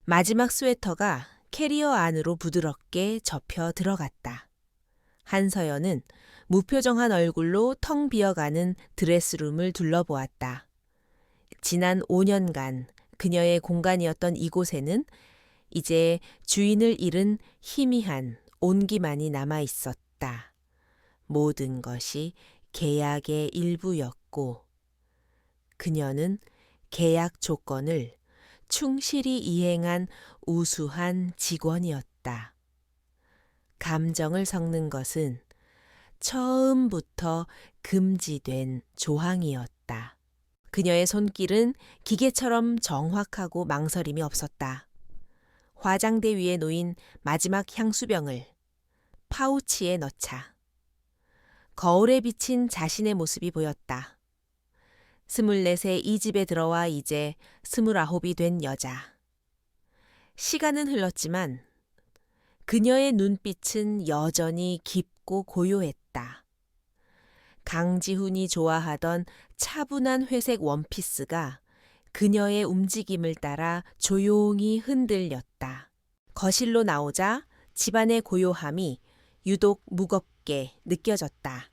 마지막 스웨터가 캐리어 안으로 부드럽게 접혀 들어갔다. 한서연은 무표정한 얼굴로 텅 비어가는 드레스룸을 둘러보았다. 지난 5년간 그녀의 공간이었던 이곳에는 이제 주인을 잃은 희미한 온기만이 남아 있었다. 모든 것이 계약의 일부였고 그녀는 계약 조건을 충실히 이행한 우수한 직원이었다. 감정을 섞는 것은 처음부터 금지된 조항이었다. 그녀의 손길은 기계처럼 정확하고 망설임이 없었다. 화장대 위에 놓인 마지막 향수병을 파우치에 넣자. 거울에 비친 자신의 모습이 보였다. 24세 이 집에 들어와 이제 29이 된 여자. 시간은 흘렀지만 그녀의 눈빛은 여전히 깊고 고요했다. 강지훈이 좋아하던 차분한 회색 원피스가 그녀의 움직임을 따라 조용히 흔들렸다. 거실로 나오자 집안의 고요함이 유독 무겁게 느껴졌다.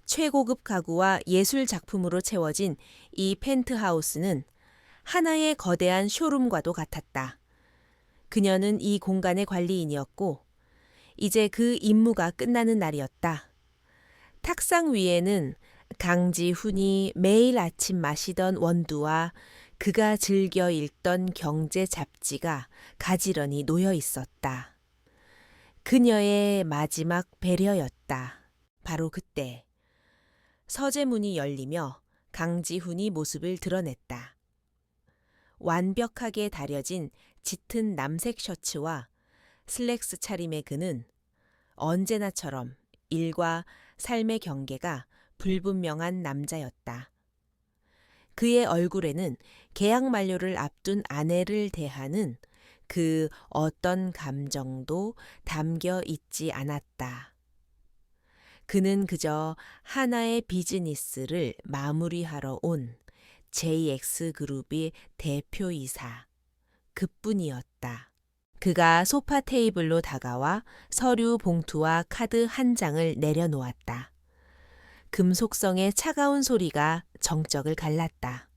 최고급 가구와 예술 작품으로 채워진 이 펜트하우스는 하나의 거대한 쇼룸과도 같았다. 그녀는 이 공간의 관리인이었고 이제 그 임무가 끝나는 날이었다. 탁상 위에는 강지훈이 매일 아침 마시던 원두와 그가 즐겨 읽던 경제 잡지가 가지런히 놓여 있었다. 그녀의 마지막 배려였다. 바로 그때 서재문이 열리며 강지훈이 모습을 드러냈다. 완벽하게 다려진 짙은 남색 셔츠와 슬랙스 차림의 그는 언제나처럼 일과 삶의 경계가 불분명한 남자였다. 그의 얼굴에는 계약 만료를 앞둔 아내를 대하는 그 어떤 감정도 담겨 있지 않았다. 그는 그저 하나의 비즈니스를 마무리하러 온 JX그룹의 대표이사, 그뿐이었다. 그가 소파 테이블로 다가와 서류 봉투와 카드 한 장을 내려놓았다. 금속성의 차가운 소리가 정적을 갈랐다.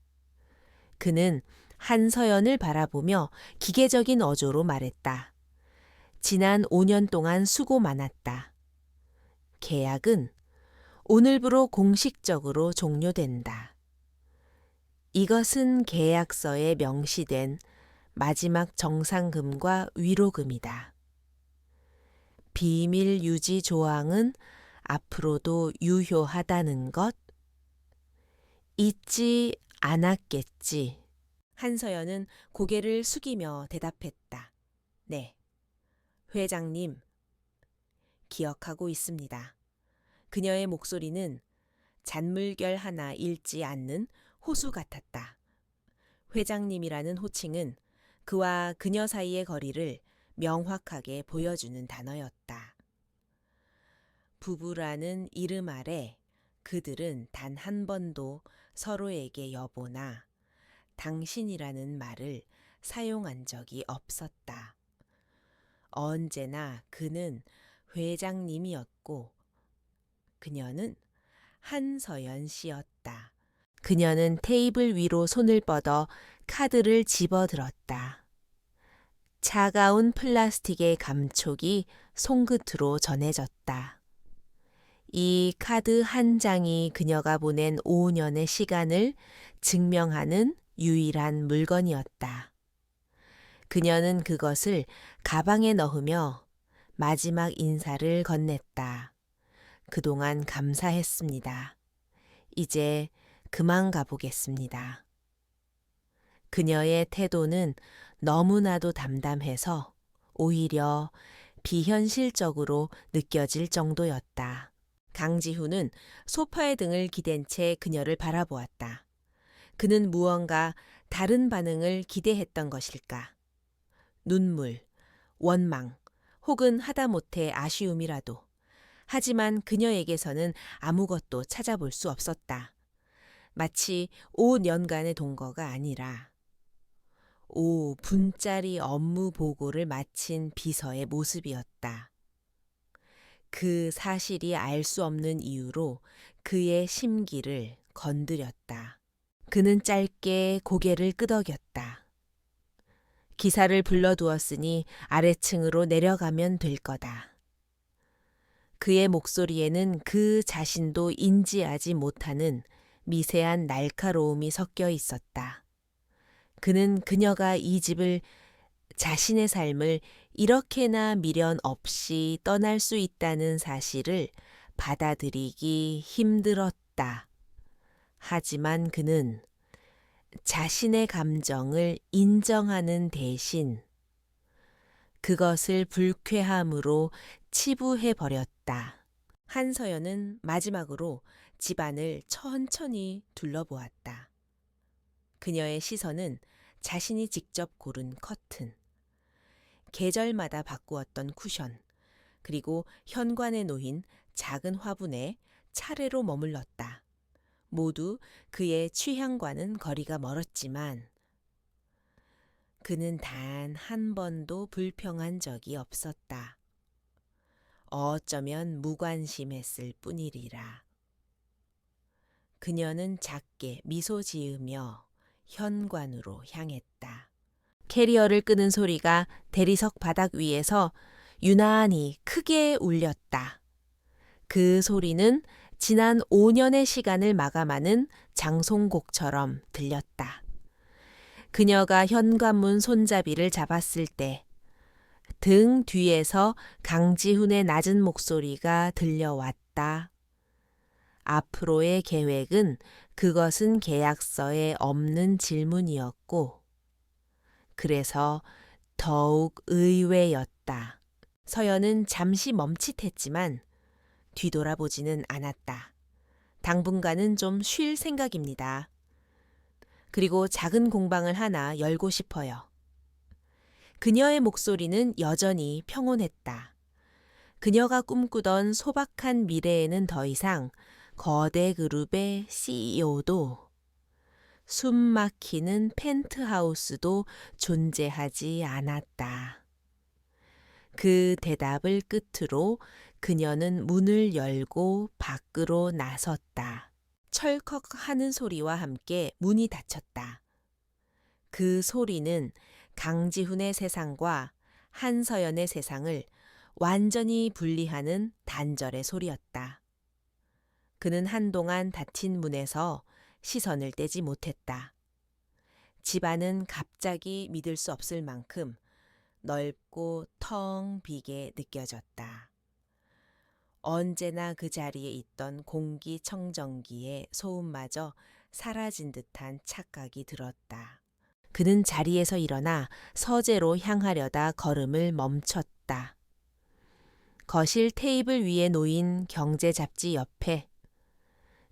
그는 한서연을 바라보며 기계적인 어조로 말했다. 지난 5년 동안 수고 많았다. 계약은 오늘부로 공식적으로 종료된다. 이것은 계약서에 명시된 마지막 정상금과 위로금이다. 비밀 유지 조항은 앞으로도 유효하다는 것 잊지 않았겠지. 한서연은 고개를 숙이며 대답했다. 네, 회장님, 기억하고 있습니다. 그녀의 목소리는 잔물결 하나 잃지 않는 호수 같았다. 회장님이라는 호칭은 그와 그녀 사이의 거리를 명확하게 보여주는 단어였다. 부부라는 이름 아래 그들은 단 한 번도 서로에게 여보나 당신이라는 말을 사용한 적이 없었다. 언제나 그는 회장님이었고 그녀는 한서연 씨였다. 그녀는 테이블 위로 손을 뻗어 카드를 집어들었다. 차가운 플라스틱의 감촉이 손끝으로 전해졌다. 이 카드 한 장이 그녀가 보낸 5년의 시간을 증명하는 유일한 물건이었다. 그녀는 그것을 가방에 넣으며 마지막 인사를 건넸다. 그동안 감사했습니다. 이제 그만 가보겠습니다. 그녀의 태도는 너무나도 담담해서 오히려 비현실적으로 느껴질 정도였다. 강지훈은 소파의 등을 기댄 채 그녀를 바라보았다. 그는 무언가 다른 반응을 기대했던 것일까? 눈물, 원망, 혹은 하다못해 아쉬움이라도. 하지만 그녀에게서는 아무것도 찾아볼 수 없었다. 마치 5년간의 동거가 아니라 오후 분짜리 업무 보고를 마친 비서의 모습이었다. 그 사실이 알 수 없는 이유로 그의 심기를 건드렸다. 그는 짧게 고개를 끄덕였다. 기사를 불러두었으니 아래층으로 내려가면 될 거다. 그의 목소리에는 그 자신도 인지하지 못하는 미세한 날카로움이 섞여 있었다. 그는 그녀가 이 집을, 자신의 삶을 이렇게나 미련 없이 떠날 수 있다는 사실을 받아들이기 힘들었다. 하지만 그는 자신의 감정을 인정하는 대신 그것을 불쾌함으로 치부해 버렸다. 한서연은 마지막으로 집안을 천천히 둘러보았다. 그녀의 시선은 자신이 직접 고른 커튼, 계절마다 바꾸었던 쿠션, 그리고 현관에 놓인 작은 화분에 차례로 머물렀다. 모두 그의 취향과는 거리가 멀었지만 그는 단 한 번도 불평한 적이 없었다. 어쩌면 무관심했을 뿐이리라. 그녀는 작게 미소 지으며 현관으로 향했다. 캐리어를 끄는 소리가 대리석 바닥 위에서 유난히 크게 울렸다. 그 소리는 지난 5년의 시간을 마감하는 장송곡처럼 들렸다. 그녀가 현관문 손잡이를 잡았을 때 등 뒤에서 강지훈의 낮은 목소리가 들려왔다. 앞으로의 계획은 그것은 계약서에 없는 질문이었고 그래서 더욱 의외였다. 서연은 잠시 멈칫했지만 뒤돌아보지는 않았다. 당분간은 좀 쉴 생각입니다. 그리고 작은 공방을 하나 열고 싶어요. 그녀의 목소리는 여전히 평온했다. 그녀가 꿈꾸던 소박한 미래에는 더 이상 거대 그룹의 CEO도 숨 막히는 펜트하우스도 존재하지 않았다. 그 대답을 끝으로 그녀는 문을 열고 밖으로 나섰다. 철컥 하는 소리와 함께 문이 닫혔다. 그 소리는 강지훈의 세상과 한서연의 세상을 완전히 분리하는 단절의 소리였다. 그는 한동안 닫힌 문에서 시선을 떼지 못했다. 집안은 갑자기 믿을 수 없을 만큼 넓고 텅 비게 느껴졌다. 언제나 그 자리에 있던 공기청정기의 소음마저 사라진 듯한 착각이 들었다. 그는 자리에서 일어나 서재로 향하려다 걸음을 멈췄다. 거실 테이블 위에 놓인 경제 잡지 옆에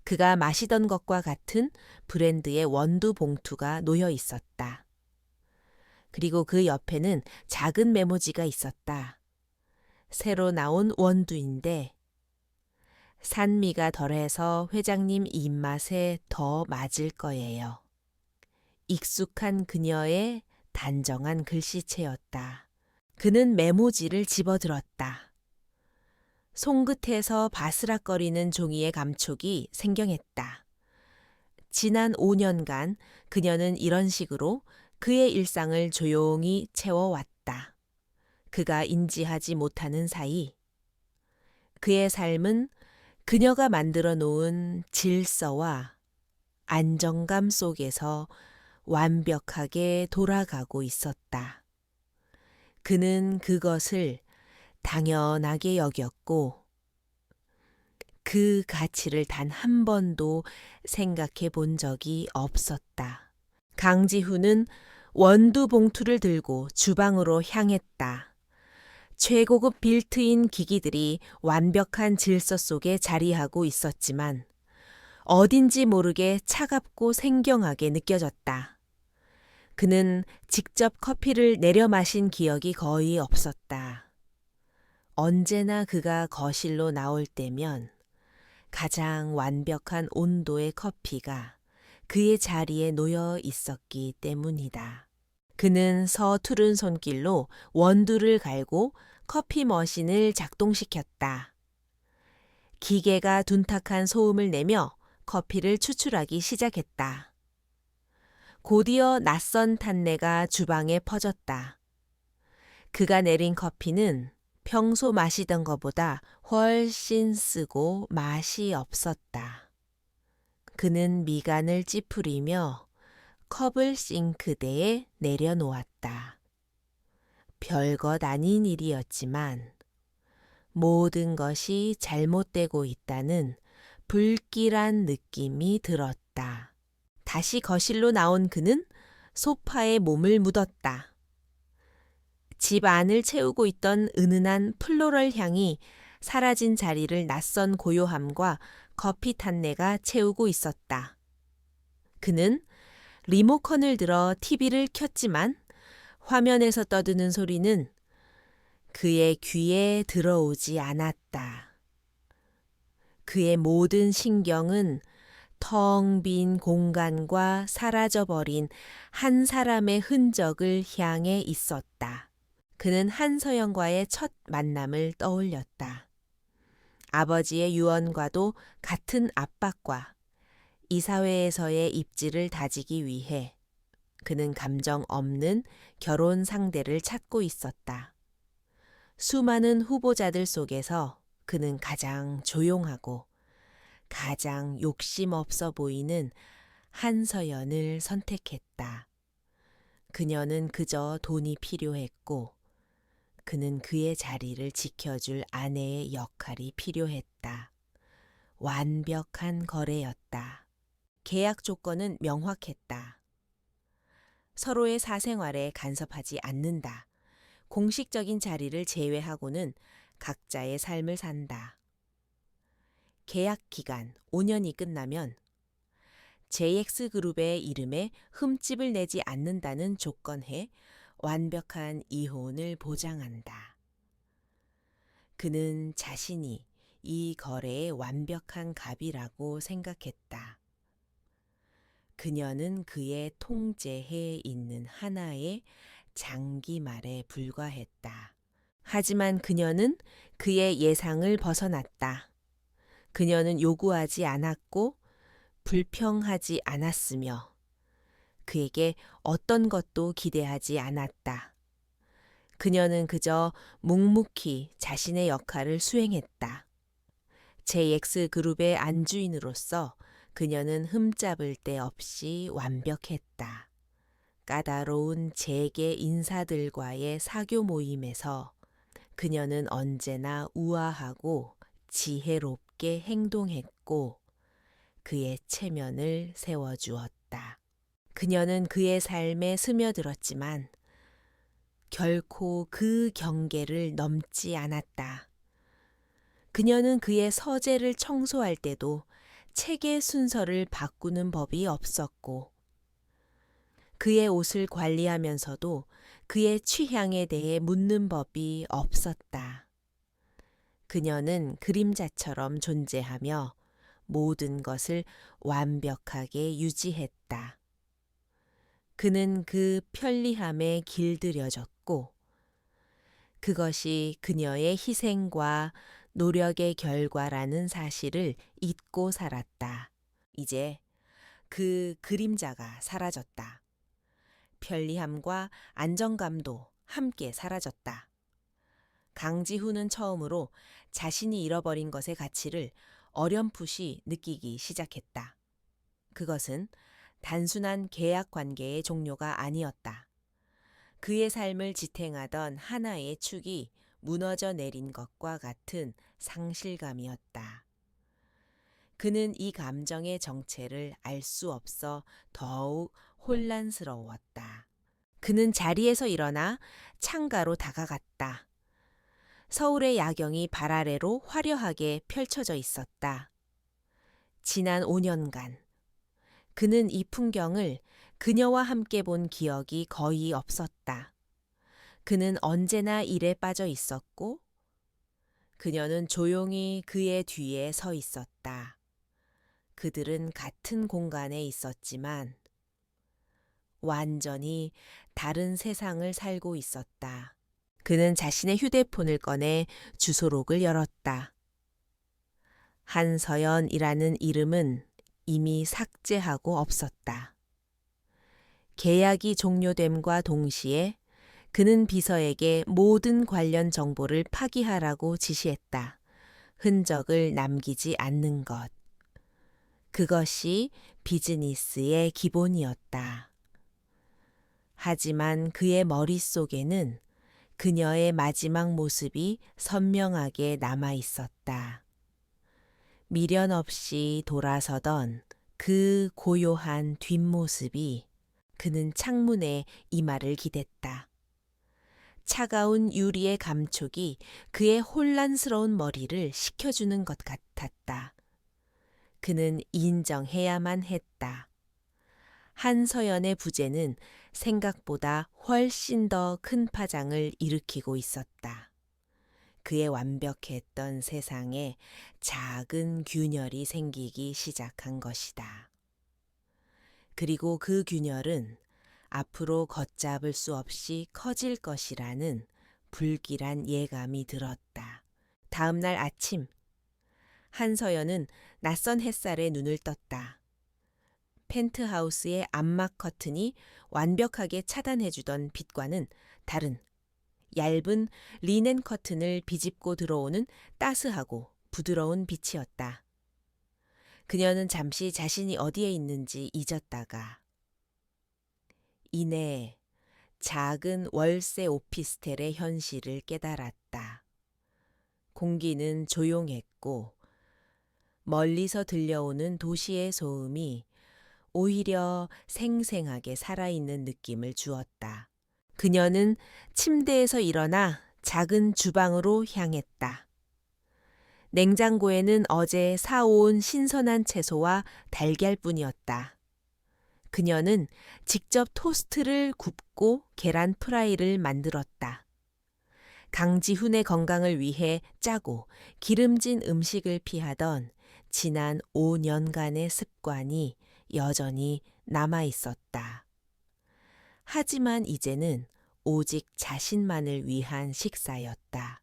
그가 마시던 것과 같은 브랜드의 원두 봉투가 놓여 있었다. 그리고 그 옆에는 작은 메모지가 있었다. 새로 나온 원두인데 산미가 덜해서 회장님 입맛에 더 맞을 거예요. 익숙한 그녀의 단정한 글씨체였다. 그는 메모지를 집어들었다. 손끝에서 바스락거리는 종이의 감촉이 생경했다. 지난 5년간 그녀는 이런 식으로 그의 일상을 조용히 채워왔다. 그가 인지하지 못하는 사이 그의 삶은 그녀가 만들어 놓은 질서와 안정감 속에서 완벽하게 돌아가고 있었다. 그는 그것을 당연하게 여겼고 그 가치를 단 한 번도 생각해 본 적이 없었다. 강지훈은 원두 봉투를 들고 주방으로 향했다. 최고급 빌트인 기기들이 완벽한 질서 속에 자리하고 있었지만 어딘지 모르게 차갑고 생경하게 느껴졌다. 그는 직접 커피를 내려 마신 기억이 거의 없었다. 언제나 그가 거실로 나올 때면 가장 완벽한 온도의 커피가 그의 자리에 놓여 있었기 때문이다. 그는 서투른 손길로 원두를 갈고 커피 머신을 작동시켰다. 기계가 둔탁한 소음을 내며 커피를 추출하기 시작했다. 곧이어 낯선 탄내가 주방에 퍼졌다. 그가 내린 커피는 평소 마시던 것보다 훨씬 쓰고 맛이 없었다. 그는 미간을 찌푸리며 컵을 싱크대에 내려놓았다. 별것 아닌 일이었지만 모든 것이 잘못되고 있다는 불길한 느낌이 들었다. 다시 거실로 나온 그는 소파에 몸을 묻었다. 집 안을 채우고 있던 은은한 플로럴 향이 사라진 자리를 낯선 고요함과 커피 탄내가 채우고 있었다. 그는 리모컨을 들어 TV를 켰지만 화면에서 떠드는 소리는 그의 귀에 들어오지 않았다. 그의 모든 신경은 텅 빈 공간과 사라져버린 한 사람의 흔적을 향해 있었다. 그는 한서연과의 첫 만남을 떠올렸다. 아버지의 유언과도 같은 압박과 이 사회에서의 입지를 다지기 위해 그는 감정 없는 결혼 상대를 찾고 있었다. 수많은 후보자들 속에서 그는 가장 조용하고 가장 욕심 없어 보이는 한서연을 선택했다. 그녀는 그저 돈이 필요했고 그는 그의 자리를 지켜줄 아내의 역할이 필요했다. 완벽한 거래였다. 계약 조건은 명확했다. 서로의 사생활에 간섭하지 않는다. 공식적인 자리를 제외하고는 각자의 삶을 산다. 계약 기간 5년이 끝나면 JX그룹의 이름에 흠집을 내지 않는다는 조건하에 완벽한 이혼을 보장한다. 그는 자신이 이 거래의 완벽한 갑이라고 생각했다. 그녀는 그의 통제해에 있는 하나의 장기말에 불과했다. 하지만 그녀는 그의 예상을 벗어났다. 그녀는 요구하지 않았고 불평하지 않았으며 그에게 어떤 것도 기대하지 않았다. 그녀는 그저 묵묵히 자신의 역할을 수행했다. JX그룹의 안주인으로서 그녀는 흠잡을 데 없이 완벽했다. 까다로운 재계 인사들과의 사교 모임에서 그녀는 언제나 우아하고 지혜롭게 행동했고 그의 체면을 세워주었다. 그녀는 그의 삶에 스며들었지만 결코 그 경계를 넘지 않았다. 그녀는 그의 서재를 청소할 때도 책의 순서를 바꾸는 법이 없었고 그의 옷을 관리하면서도 그의 취향에 대해 묻는 법이 없었다. 그녀는 그림자처럼 존재하며 모든 것을 완벽하게 유지했다. 그는 그 편리함에 길들여졌고 그것이 그녀의 희생과 노력의 결과라는 사실을 잊고 살았다. 이제 그 그림자가 사라졌다. 편리함과 안정감도 함께 사라졌다. 강지훈은 처음으로 자신이 잃어버린 것의 가치를 어렴풋이 느끼기 시작했다. 그것은 단순한 계약 관계의 종료가 아니었다. 그의 삶을 지탱하던 하나의 축이 무너져 내린 것과 같은 상실감이었다. 그는 이 감정의 정체를 알 수 없어 더욱 혼란스러웠다. 그는 자리에서 일어나 창가로 다가갔다. 서울의 야경이 발 아래로 화려하게 펼쳐져 있었다. 지난 5년간 그는 이 풍경을 그녀와 함께 본 기억이 거의 없었다. 그는 언제나 일에 빠져 있었고 그녀는 조용히 그의 뒤에 서 있었다. 그들은 같은 공간에 있었지만 완전히 다른 세상을 살고 있었다. 그는 자신의 휴대폰을 꺼내 주소록을 열었다. 한서연이라는 이름은 이미 삭제하고 없었다. 계약이 종료됨과 동시에 그는 비서에게 모든 관련 정보를 파기하라고 지시했다. 흔적을 남기지 않는 것. 그것이 비즈니스의 기본이었다. 하지만 그의 머릿속에는 그녀의 마지막 모습이 선명하게 남아 있었다. 미련 없이 돌아서던 그 고요한 뒷모습이 그는 창문에 이마를 기댔다. 차가운 유리의 감촉이 그의 혼란스러운 머리를 식혀주는 것 같았다. 그는 인정해야만 했다. 한서연의 부재는 생각보다 훨씬 더 큰 파장을 일으키고 있었다. 그의 완벽했던 세상에 작은 균열이 생기기 시작한 것이다. 그리고 그 균열은 앞으로 걷잡을 수 없이 커질 것이라는 불길한 예감이 들었다. 다음 날 아침, 한서연은 낯선 햇살에 눈을 떴다. 펜트하우스의 암막 커튼이 완벽하게 차단해주던 빛과는 다른 얇은 리넨 커튼을 비집고 들어오는 따스하고 부드러운 빛이었다. 그녀는 잠시 자신이 어디에 있는지 잊었다가 이내 작은 월세 오피스텔의 현실을 깨달았다. 공기는 조용했고 멀리서 들려오는 도시의 소음이 오히려 생생하게 살아있는 느낌을 주었다. 그녀는 침대에서 일어나 작은 주방으로 향했다. 냉장고에는 어제 사온 신선한 채소와 달걀뿐이었다. 그녀는 직접 토스트를 굽고 계란 프라이를 만들었다. 강지훈의 건강을 위해 짜고 기름진 음식을 피하던 지난 5년간의 습관이 여전히 남아 있었다. 하지만 이제는 오직 자신만을 위한 식사였다.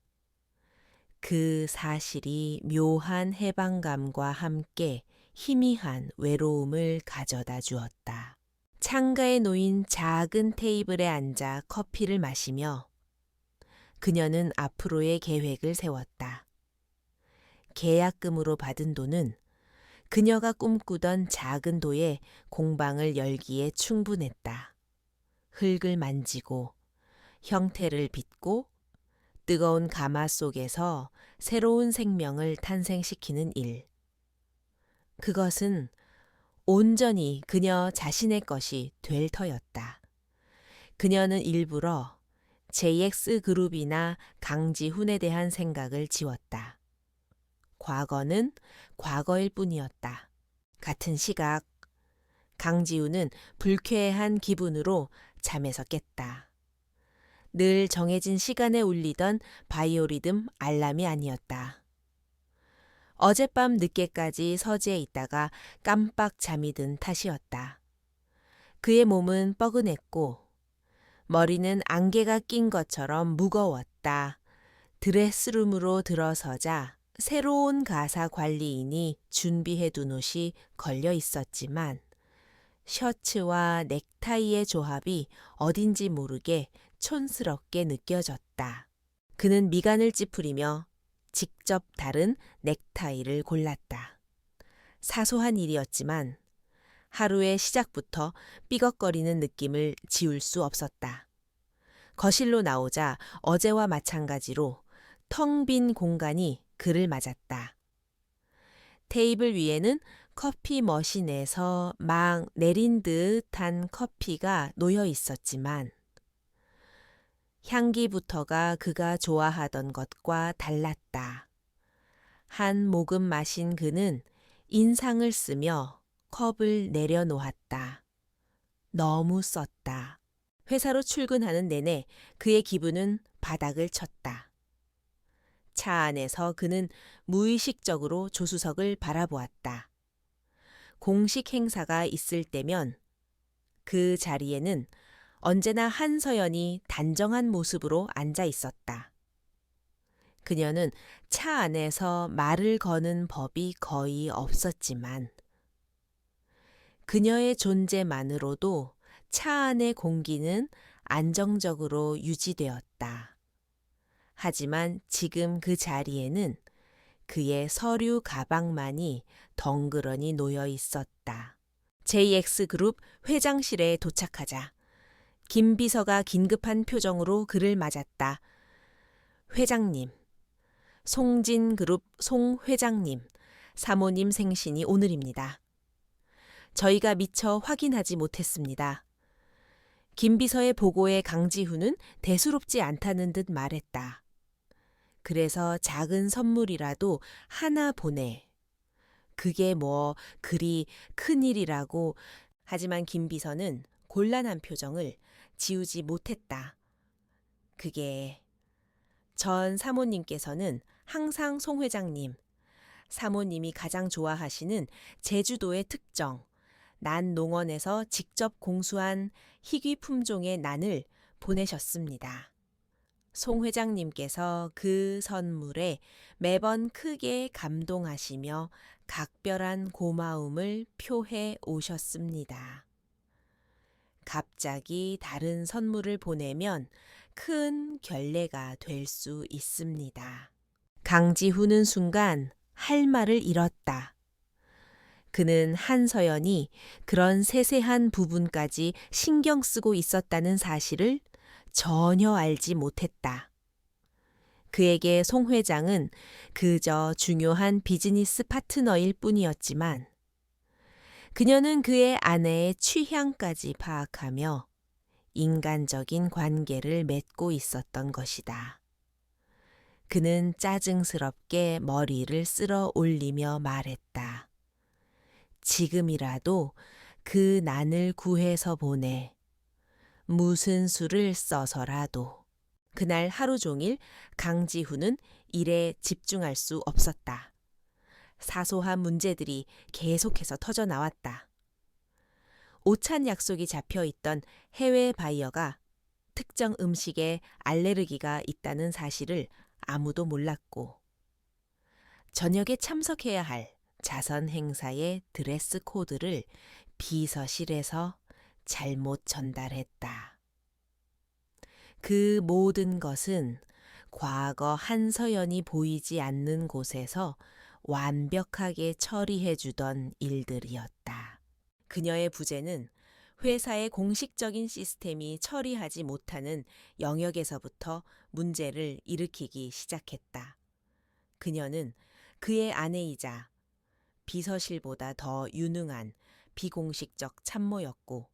그 사실이 묘한 해방감과 함께 희미한 외로움을 가져다 주었다. 창가에 놓인 작은 테이블에 앉아 커피를 마시며 그녀는 앞으로의 계획을 세웠다. 계약금으로 받은 돈은 그녀가 꿈꾸던 작은 도에 공방을 열기에 충분했다. 흙을 만지고 형태를 빚고 뜨거운 가마 속에서 새로운 생명을 탄생시키는 일. 그것은 온전히 그녀 자신의 것이 될 터였다. 그녀는 일부러 JX그룹이나 강지훈에 대한 생각을 지웠다. 과거는 과거일 뿐이었다. 같은 시각, 강지훈은 불쾌한 기분으로 잠에서 깼다. 늘 정해진 시간에 울리던 바이오리듬 알람이 아니었다. 어젯밤 늦게까지 서재에 있다가 깜빡 잠이 든 탓이었다. 그의 몸은 뻐근했고 머리는 안개가 낀 것처럼 무거웠다. 드레스룸으로 들어서자 새로운 가사 관리인이 준비해둔 옷이 걸려 있었지만 셔츠와 넥타이의 조합이 어딘지 모르게 촌스럽게 느껴졌다. 그는 미간을 찌푸리며 직접 다른 넥타이를 골랐다. 사소한 일이었지만 하루의 시작부터 삐걱거리는 느낌을 지울 수 없었다. 거실로 나오자 어제와 마찬가지로 텅 빈 공간이 그를 맞았다. 테이블 위에는 커피 머신에서 막 내린 듯한 커피가 놓여 있었지만 향기부터가 그가 좋아하던 것과 달랐다. 한 모금 마신 그는 인상을 쓰며 컵을 내려놓았다. 너무 썼다. 회사로 출근하는 내내 그의 기분은 바닥을 쳤다. 차 안에서 그는 무의식적으로 조수석을 바라보았다. 공식 행사가 있을 때면 그 자리에는 언제나 한서연이 단정한 모습으로 앉아 있었다. 그녀는 차 안에서 말을 거는 법이 거의 없었지만 그녀의 존재만으로도 차 안의 공기는 안정적으로 유지되었다. 하지만 지금 그 자리에는 그의 서류 가방만이 덩그러니 놓여 있었다. JX그룹 회장실에 도착하자 김 비서가 긴급한 표정으로 그를 맞았다. 회장님, 송진그룹 송 회장님, 사모님 생신이 오늘입니다. 저희가 미처 확인하지 못했습니다. 김 비서의 보고에 강지훈은 대수롭지 않다는 듯 말했다. 그래서 작은 선물이라도 하나 보내. 그게 뭐 그리 큰일이라고. 하지만 김 비서는 곤란한 표정을 지우지 못했다. 그게 전 사모님께서는 항상 송 회장님, 사모님이 가장 좋아하시는 제주도의 특정, 난 농원에서 직접 공수한 희귀 품종의 난을 보내셨습니다. 송 회장님께서 그 선물에 매번 크게 감동하시며 각별한 고마움을 표해 오셨습니다. 갑자기 다른 선물을 보내면 큰 결례가 될 수 있습니다. 강지훈은 순간 할 말을 잃었다. 그는 한서연이 그런 세세한 부분까지 신경 쓰고 있었다는 사실을 전혀 알지 못했다. 그에게 송 회장은 그저 중요한 비즈니스 파트너일 뿐이었지만 그녀는 그의 아내의 취향까지 파악하며 인간적인 관계를 맺고 있었던 것이다. 그는 짜증스럽게 머리를 쓸어 올리며 말했다. 지금이라도 그 난을 구해서 보내. 무슨 수를 써서라도. 그날 하루 종일 강지훈은 일에 집중할 수 없었다. 사소한 문제들이 계속해서 터져 나왔다. 오찬 약속이 잡혀 있던 해외 바이어가 특정 음식에 알레르기가 있다는 사실을 아무도 몰랐고, 저녁에 참석해야 할 자선 행사의 드레스 코드를 비서실에서 잘못 전달했다. 그 모든 것은 과거 한서연이 보이지 않는 곳에서 완벽하게 처리해 주던 일들이었다. 그녀의 부재는 회사의 공식적인 시스템이 처리하지 못하는 영역에서부터 문제를 일으키기 시작했다. 그녀는 그의 아내이자 비서실보다 더 유능한 비공식적 참모였고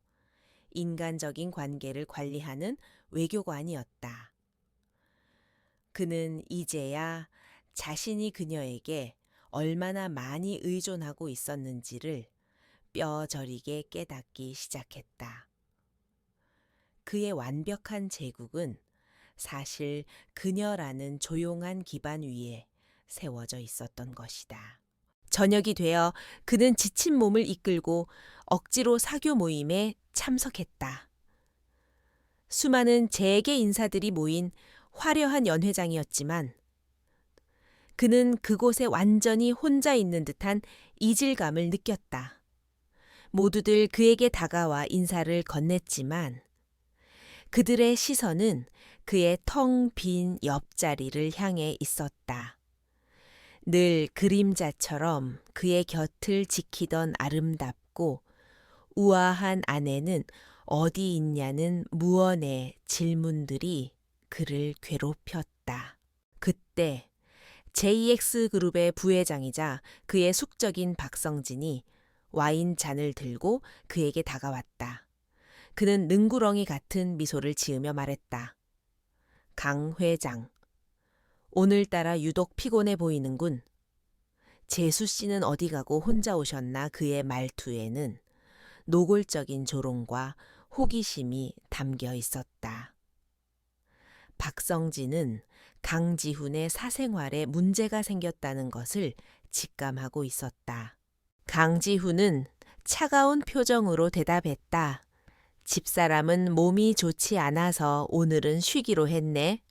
인간적인 관계를 관리하는 외교관이었다. 그는 이제야 자신이 그녀에게 얼마나 많이 의존하고 있었는지를 뼈저리게 깨닫기 시작했다. 그의 완벽한 제국은 사실 그녀라는 조용한 기반 위에 세워져 있었던 것이다. 저녁이 되어 그는 지친 몸을 이끌고 억지로 사교 모임에 참석했다. 수많은 재계 인사들이 모인 화려한 연회장이었지만 그는 그곳에 완전히 혼자 있는 듯한 이질감을 느꼈다. 모두들 그에게 다가와 인사를 건넸지만 그들의 시선은 그의 텅 빈 옆자리를 향해 있었다. 늘 그림자처럼 그의 곁을 지키던 아름답고 우아한 아내는 어디 있냐는 무언의 질문들이 그를 괴롭혔다. 그때 JX그룹의 부회장이자 그의 숙적인 박성진이 와인 잔을 들고 그에게 다가왔다. 그는 능구렁이 같은 미소를 지으며 말했다. 강 회장, 오늘따라 유독 피곤해 보이는군. 재수 씨는 어디 가고 혼자 오셨나? 그의 말투에는 노골적인 조롱과 호기심이 담겨 있었다. 박성진은 강지훈의 사생활에 문제가 생겼다는 것을 직감하고 있었다. 강지훈은 차가운 표정으로 대답했다. 집사람은 몸이 좋지 않아서 오늘은 쉬기로 했네.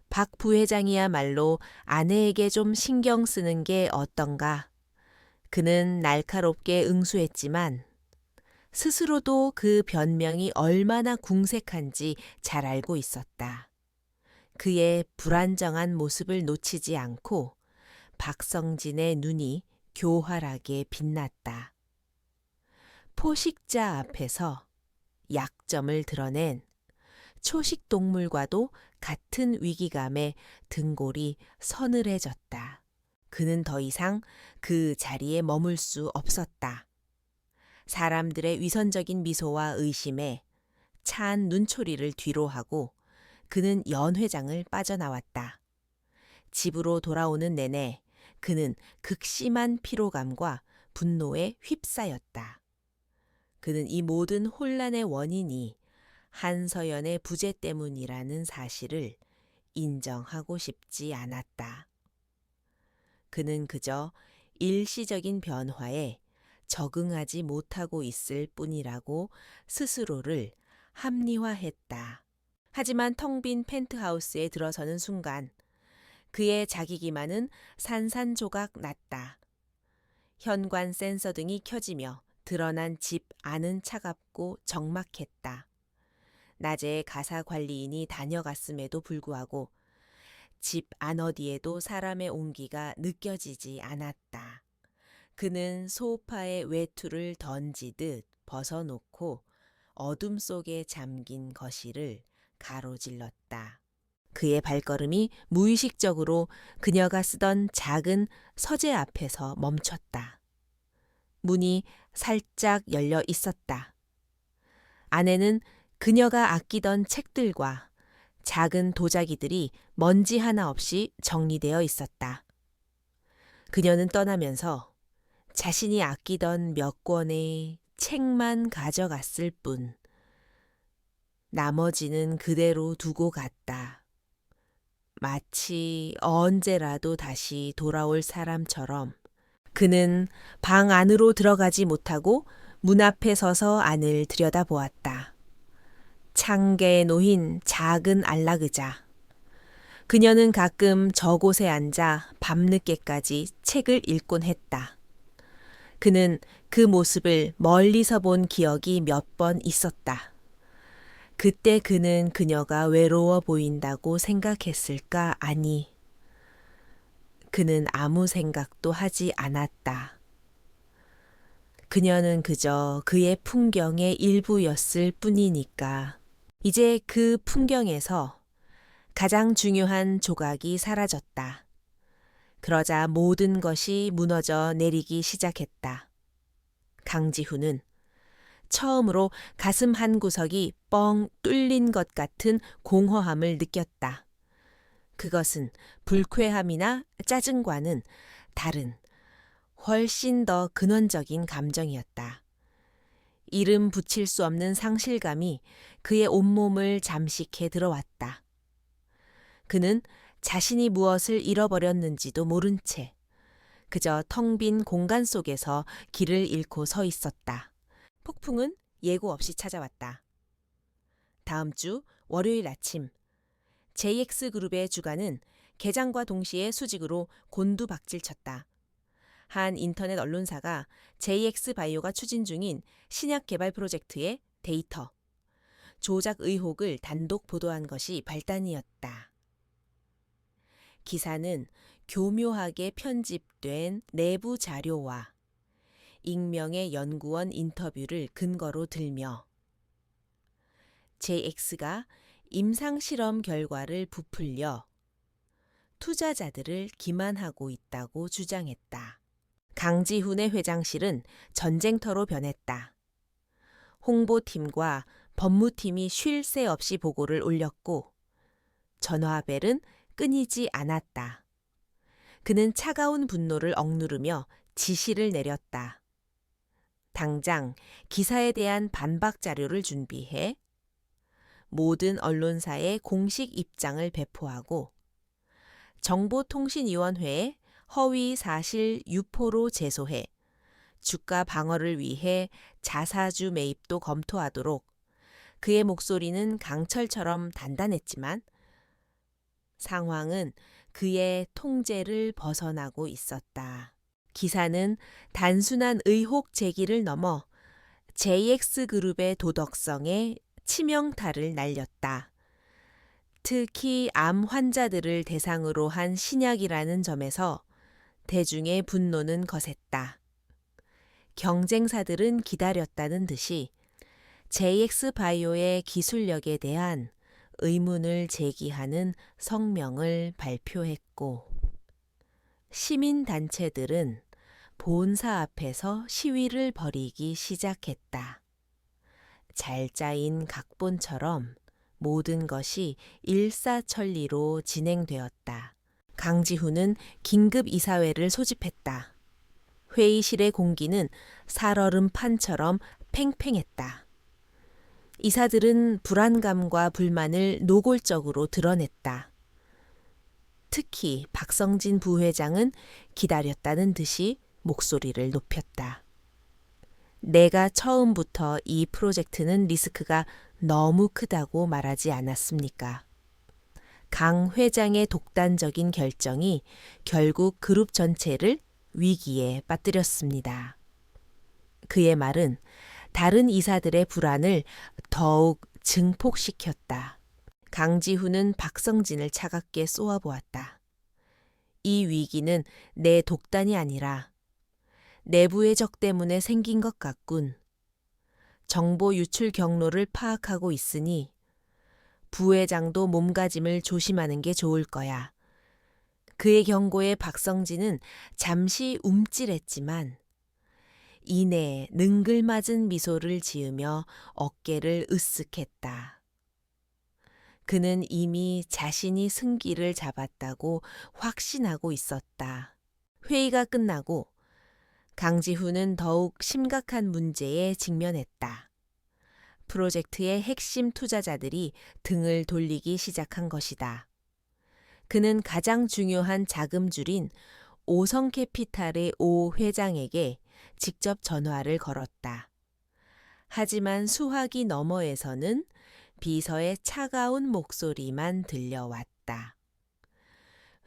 박 부회장이야말로 아내에게 좀 신경 쓰는 게 어떤가. 그는 날카롭게 응수했지만 스스로도 그 변명이 얼마나 궁색한지 잘 알고 있었다. 그의 불안정한 모습을 놓치지 않고 박성진의 눈이 교활하게 빛났다. 포식자 앞에서 약점을 드러낸 초식 동물과도 같은 위기감에 등골이 서늘해졌다. 그는 더 이상 그 자리에 머물 수 없었다. 사람들의 위선적인 미소와 의심에 차한 눈초리를 뒤로 하고 그는 연회장을 빠져나왔다. 집으로 돌아오는 내내 그는 극심한 피로감과 분노에 휩싸였다. 그는 이 모든 혼란의 원인이 한서연의 부재 때문이라는 사실을 인정하고 싶지 않았다. 그는 그저 일시적인 변화에 적응하지 못하고 있을 뿐이라고 스스로를 합리화했다. 하지만 텅 빈 펜트하우스에 들어서는 순간 그의 자기 기만은 산산조각 났다. 현관 센서 등이 켜지며 드러난 집 안은 차갑고 적막했다. 낮에 가사 관리인이 다녀갔음에도 불구하고 집 안 어디에도 사람의 온기가 느껴지지 않았다. 그는 소파에 외투를 던지듯 벗어놓고 어둠 속에 잠긴 거실을 가로질렀다. 그의 발걸음이 무의식적으로 그녀가 쓰던 작은 서재 앞에서 멈췄다. 문이 살짝 열려 있었다. 안에는 그녀가 아끼던 책들과 작은 도자기들이 먼지 하나 없이 정리되어 있었다. 그녀는 떠나면서 자신이 아끼던 몇 권의 책만 가져갔을 뿐 나머지는 그대로 두고 갔다. 마치 언제라도 다시 돌아올 사람처럼 그는 방 안으로 들어가지 못하고 문 앞에 서서 안을 들여다보았다. 창가에 놓인 작은 안락의자. 그녀는 가끔 저곳에 앉아 밤늦게까지 책을 읽곤 했다. 그는 그 모습을 멀리서 본 기억이 몇 번 있었다. 그때 그는 그녀가 외로워 보인다고 생각했을까? 아니, 그는 아무 생각도 하지 않았다. 그녀는 그저 그의 풍경의 일부였을 뿐이니까. 이제 그 풍경에서 가장 중요한 조각이 사라졌다. 그러자 모든 것이 무너져 내리기 시작했다. 강지훈은 처음으로 가슴 한 구석이 뻥 뚫린 것 같은 공허함을 느꼈다. 그것은 불쾌함이나 짜증과는 다른 훨씬 더 근원적인 감정이었다. 이름 붙일 수 없는 상실감이 그의 온몸을 잠식해 들어왔다. 그는 자신이 무엇을 잃어버렸는지도 모른 채 그저 텅 빈 공간 속에서 길을 잃고 서 있었다. 폭풍은 예고 없이 찾아왔다. 다음 주 월요일 아침 JX그룹의 주가는 개장과 동시에 수직으로 곤두박질쳤다. 한 인터넷 언론사가 JX바이오가 추진 중인 신약 개발 프로젝트의 데이터, 조작 의혹을 단독 보도한 것이 발단이었다. 기사는 교묘하게 편집된 내부 자료와 익명의 연구원 인터뷰를 근거로 들며 JX가 임상실험 결과를 부풀려 투자자들을 기만하고 있다고 주장했다. 강지훈의 회장실은 전쟁터로 변했다. 홍보팀과 법무팀이 쉴 새 없이 보고를 올렸고 전화벨은 끊이지 않았다. 그는 차가운 분노를 억누르며 지시를 내렸다. 당장 기사에 대한 반박 자료를 준비해 모든 언론사에 공식 입장을 배포하고 정보통신위원회에 허위 사실 유포로 제소해 주가 방어를 위해 자사주 매입도 검토하도록 그의 목소리는 강철처럼 단단했지만 상황은 그의 통제를 벗어나고 있었다. 기사는 단순한 의혹 제기를 넘어 JX그룹의 도덕성에 치명타를 날렸다. 특히 암 환자들을 대상으로 한 신약이라는 점에서 대중의 분노는 거셌다. 경쟁사들은 기다렸다는 듯이 JX바이오의 기술력에 대한 의문을 제기하는 성명을 발표했고, 시민단체들은 본사 앞에서 시위를 벌이기 시작했다. 잘 짜인 각본처럼 모든 것이 일사천리로 진행되었다. 강지훈은 긴급 이사회를 소집했다. 회의실의 공기는 살얼음판처럼 팽팽했다. 이사들은 불안감과 불만을 노골적으로 드러냈다. 특히 박성진 부회장은 기다렸다는 듯이 목소리를 높였다. 내가 처음부터 이 프로젝트는 리스크가 너무 크다고 말하지 않았습니까? 강 회장의 독단적인 결정이 결국 그룹 전체를 위기에 빠뜨렸습니다. 그의 말은 다른 이사들의 불안을 더욱 증폭시켰다. 강지훈은 박성진을 차갑게 쏘아보았다. 이 위기는 내 독단이 아니라 내부의 적 때문에 생긴 것 같군. 정보 유출 경로를 파악하고 있으니 부회장도 몸가짐을 조심하는 게 좋을 거야. 그의 경고에 박성진은 잠시 움찔했지만 이내 능글맞은 미소를 지으며 어깨를 으쓱했다. 그는 이미 자신이 승기를 잡았다고 확신하고 있었다. 회의가 끝나고 강지훈은 더욱 심각한 문제에 직면했다. 프로젝트의 핵심 투자자들이 등을 돌리기 시작한 것이다. 그는 가장 중요한 자금줄인 오성캐피탈의 오 회장에게 직접 전화를 걸었다. 하지만 수화기 너머에서는 비서의 차가운 목소리만 들려왔다.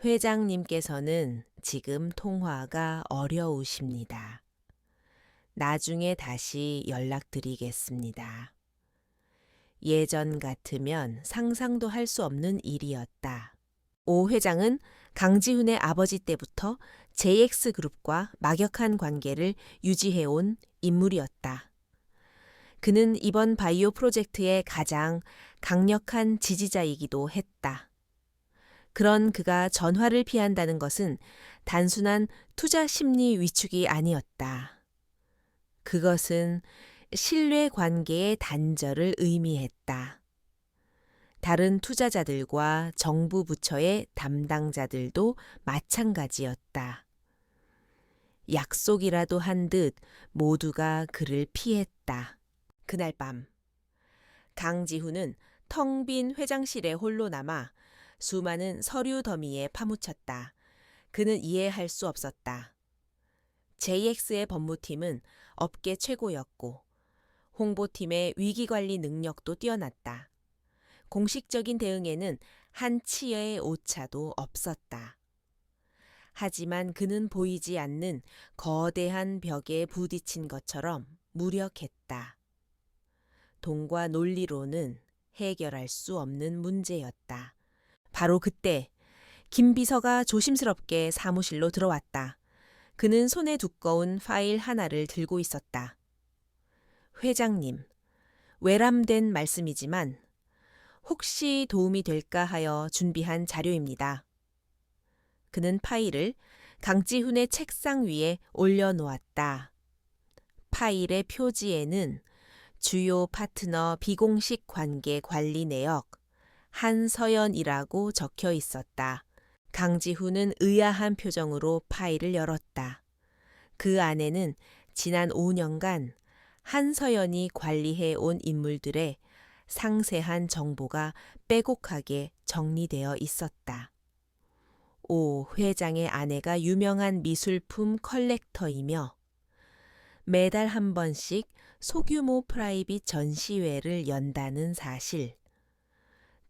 회장님께서는 지금 통화가 어려우십니다. 나중에 다시 연락드리겠습니다. 예전 같으면 상상도 할 수 없는 일이었다. 오 회장은 강지훈의 아버지 때부터 JX그룹과 막역한 관계를 유지해온 인물이었다. 그는 이번 바이오 프로젝트의 가장 강력한 지지자이기도 했다. 그런 그가 전화를 피한다는 것은 단순한 투자 심리 위축이 아니었다. 그것은 신뢰 관계의 단절을 의미했다. 다른 투자자들과 정부 부처의 담당자들도 마찬가지였다. 약속이라도 한 듯 모두가 그를 피했다. 그날 밤 강지훈은 텅 빈 회장실에 홀로 남아 수많은 서류 더미에 파묻혔다. 그는 이해할 수 없었다. JX의 법무팀은 업계 최고였고 홍보팀의 위기관리 능력도 뛰어났다. 공식적인 대응에는 한 치의 오차도 없었다. 하지만 그는 보이지 않는 거대한 벽에 부딪힌 것처럼 무력했다. 돈과 논리로는 해결할 수 없는 문제였다. 바로 그때 김 비서가 조심스럽게 사무실로 들어왔다. 그는 손에 두꺼운 파일 하나를 들고 있었다. 회장님, 외람된 말씀이지만 혹시 도움이 될까 하여 준비한 자료입니다. 그는 파일을 강지훈의 책상 위에 올려놓았다. 파일의 표지에는 주요 파트너 비공식 관계 관리 내역 한서연이라고 적혀 있었다. 강지훈은 의아한 표정으로 파일을 열었다. 그 안에는 지난 5년간 한서연이 관리해 온 인물들의 상세한 정보가 빼곡하게 정리되어 있었다. 오 회장의 아내가 유명한 미술품 컬렉터이며 매달 한 번씩 소규모 프라이빗 전시회를 연다는 사실,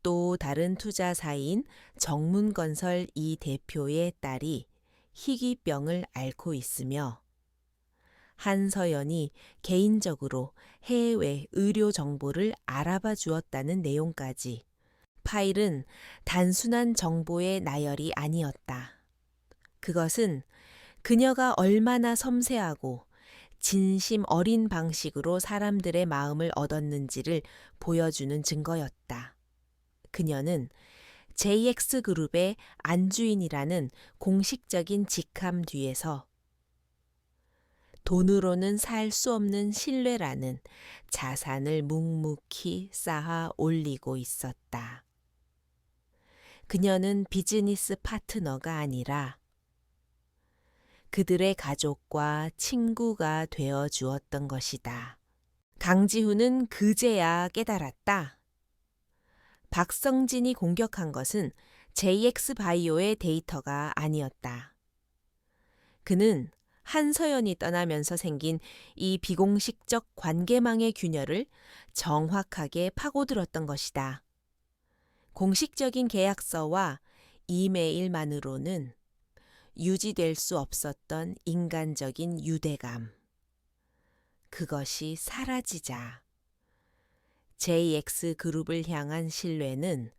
또 다른 투자사인 정문건설 이 대표의 딸이 희귀병을 앓고 있으며 한서연이 개인적으로 해외 의료 정보를 알아봐 주었다는 내용까지. 파일은 단순한 정보의 나열이 아니었다. 그것은 그녀가 얼마나 섬세하고 진심 어린 방식으로 사람들의 마음을 얻었는지를 보여주는 증거였다. 그녀는 JX그룹의 안주인이라는 공식적인 직함 뒤에서 돈으로는 살 수 없는 신뢰라는 자산을 묵묵히 쌓아 올리고 있었다. 그녀는 비즈니스 파트너가 아니라 그들의 가족과 친구가 되어 주었던 것이다. 강지훈은 그제야 깨달았다. 박성진이 공격한 것은 JX바이오의 데이터가 아니었다. 그는 한서연이 떠나면서 생긴 이 비공식적 관계망의 균열을 정확하게 파고들었던 것이다. 공식적인 계약서와 이메일만으로는 유지될 수 없었던 인간적인 유대감. 그것이 사라지자 JX그룹을 향한 신뢰는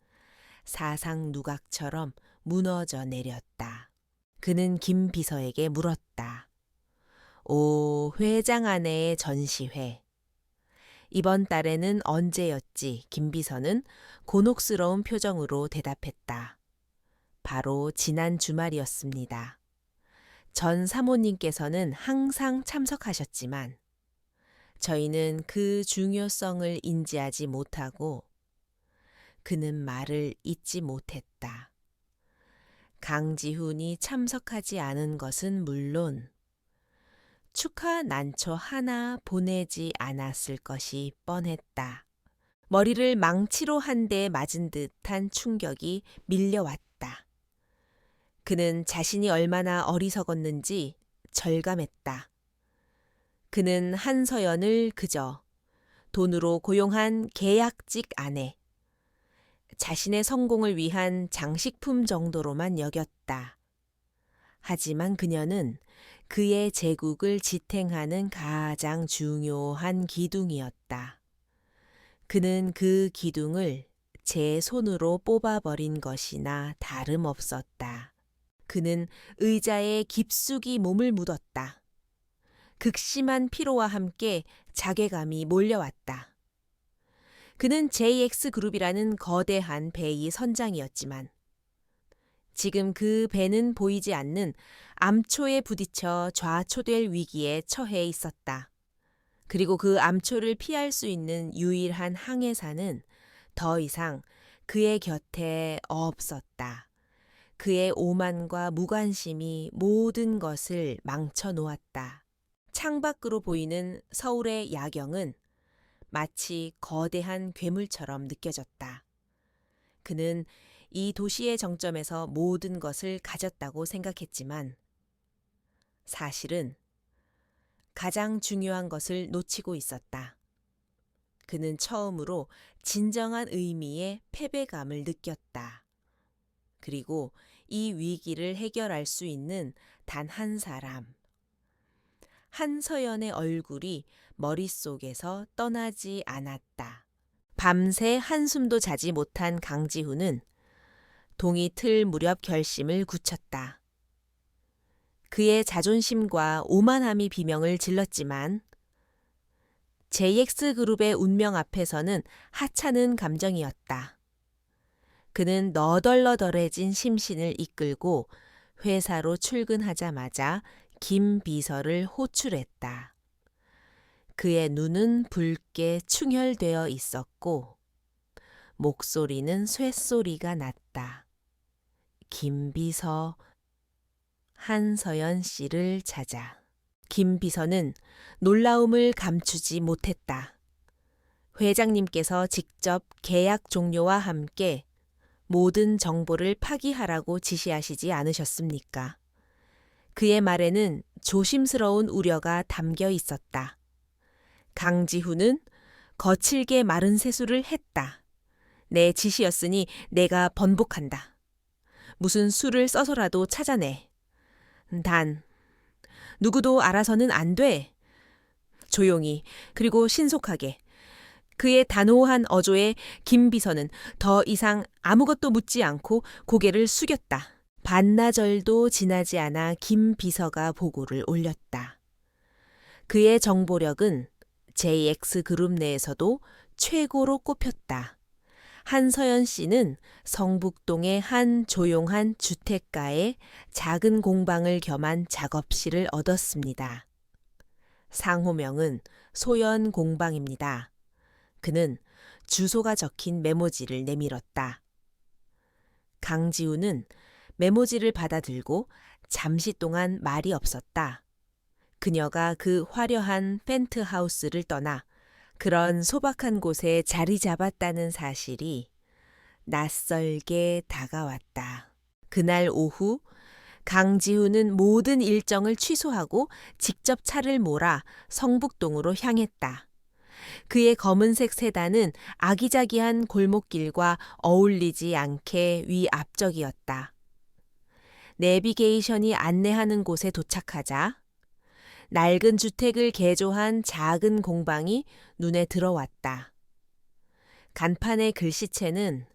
사상 누각처럼 무너져 내렸다. 그는 김 비서에게 물었다. 오, 회장 아내의 전시회. 이번 달에는 언제였지? 김 비서는 곤혹스러운 표정으로 대답했다. 바로 지난 주말이었습니다. 전 사모님께서는 항상 참석하셨지만 저희는 그 중요성을 인지하지 못하고 그는 말을 잇지 못했다. 강지훈이 참석하지 않은 것은 물론 축하 난초 하나 보내지 않았을 것이 뻔했다. 머리를 망치로 한 대 맞은 듯한 충격이 밀려왔다. 그는 자신이 얼마나 어리석었는지 절감했다. 그는 한서연을 그저 돈으로 고용한 계약직 아내, 자신의 성공을 위한 장식품 정도로만 여겼다. 하지만 그녀는 그의 제국을 지탱하는 가장 중요한 기둥이었다. 그는 그 기둥을 제 손으로 뽑아버린 것이나 다름없었다. 그는 의자에 깊숙이 몸을 묻었다. 극심한 피로와 함께 자괴감이 몰려왔다. 그는 JX그룹이라는 거대한 배의 선장이었지만 지금 그 배는 보이지 않는 암초에 부딪혀 좌초될 위기에 처해 있었다. 그리고 그 암초를 피할 수 있는 유일한 항해사는 더 이상 그의 곁에 없었다. 그의 오만과 무관심이 모든 것을 망쳐 놓았다. 창밖으로 보이는 서울의 야경은 마치 거대한 괴물처럼 느껴졌다. 그는 이 도시의 정점에서 모든 것을 가졌다고 생각했지만 사실은 가장 중요한 것을 놓치고 있었다. 그는 처음으로 진정한 의미의 패배감을 느꼈다. 그리고 이 위기를 해결할 수 있는 단 한 사람. 한서연의 얼굴이 머릿속에서 떠나지 않았다. 밤새 한숨도 자지 못한 강지훈은 동이 틀 무렵 결심을 굳혔다. 그의 자존심과 오만함이 비명을 질렀지만 JX그룹의 운명 앞에서는 하찮은 감정이었다. 그는 너덜너덜해진 심신을 이끌고 회사로 출근하자마자 김 비서를 호출했다. 그의 눈은 붉게 충혈되어 있었고 목소리는 쇳소리가 났다. 김 비서, 한서연 씨를 찾아. 김 비서는 놀라움을 감추지 못했다. 회장님께서 직접 계약 종료와 함께 모든 정보를 파기하라고 지시하시지 않으셨습니까? 그의 말에는 조심스러운 우려가 담겨 있었다. 강지훈은 거칠게 마른 세수를 했다. 내 지시였으니 내가 번복한다. 무슨 수를 써서라도 찾아내. 단, 누구도 알아서는 안 돼. 조용히, 그리고 신속하게. 그의 단호한 어조에 김 비서는 더 이상 아무것도 묻지 않고 고개를 숙였다. 반나절도 지나지 않아 김 비서가 보고를 올렸다. 그의 정보력은 JX그룹 내에서도 최고로 꼽혔다. 한서연 씨는 성북동의 한 조용한 주택가에 작은 공방을 겸한 작업실을 얻었습니다. 상호명은 소연 공방입니다. 그는 주소가 적힌 메모지를 내밀었다. 강지우는 메모지를 받아들고 잠시 동안 말이 없었다. 그녀가 그 화려한 펜트하우스를 떠나 그런 소박한 곳에 자리 잡았다는 사실이 낯설게 다가왔다. 그날 오후 강지우는 모든 일정을 취소하고 직접 차를 몰아 성북동으로 향했다. 그의 검은색 세단은 아기자기한 골목길과 어울리지 않게 위압적이었다. 내비게이션이 안내하는 곳에 도착하자 낡은 주택을 개조한 작은 공방이 눈에 들어왔다. 간판의 글씨체는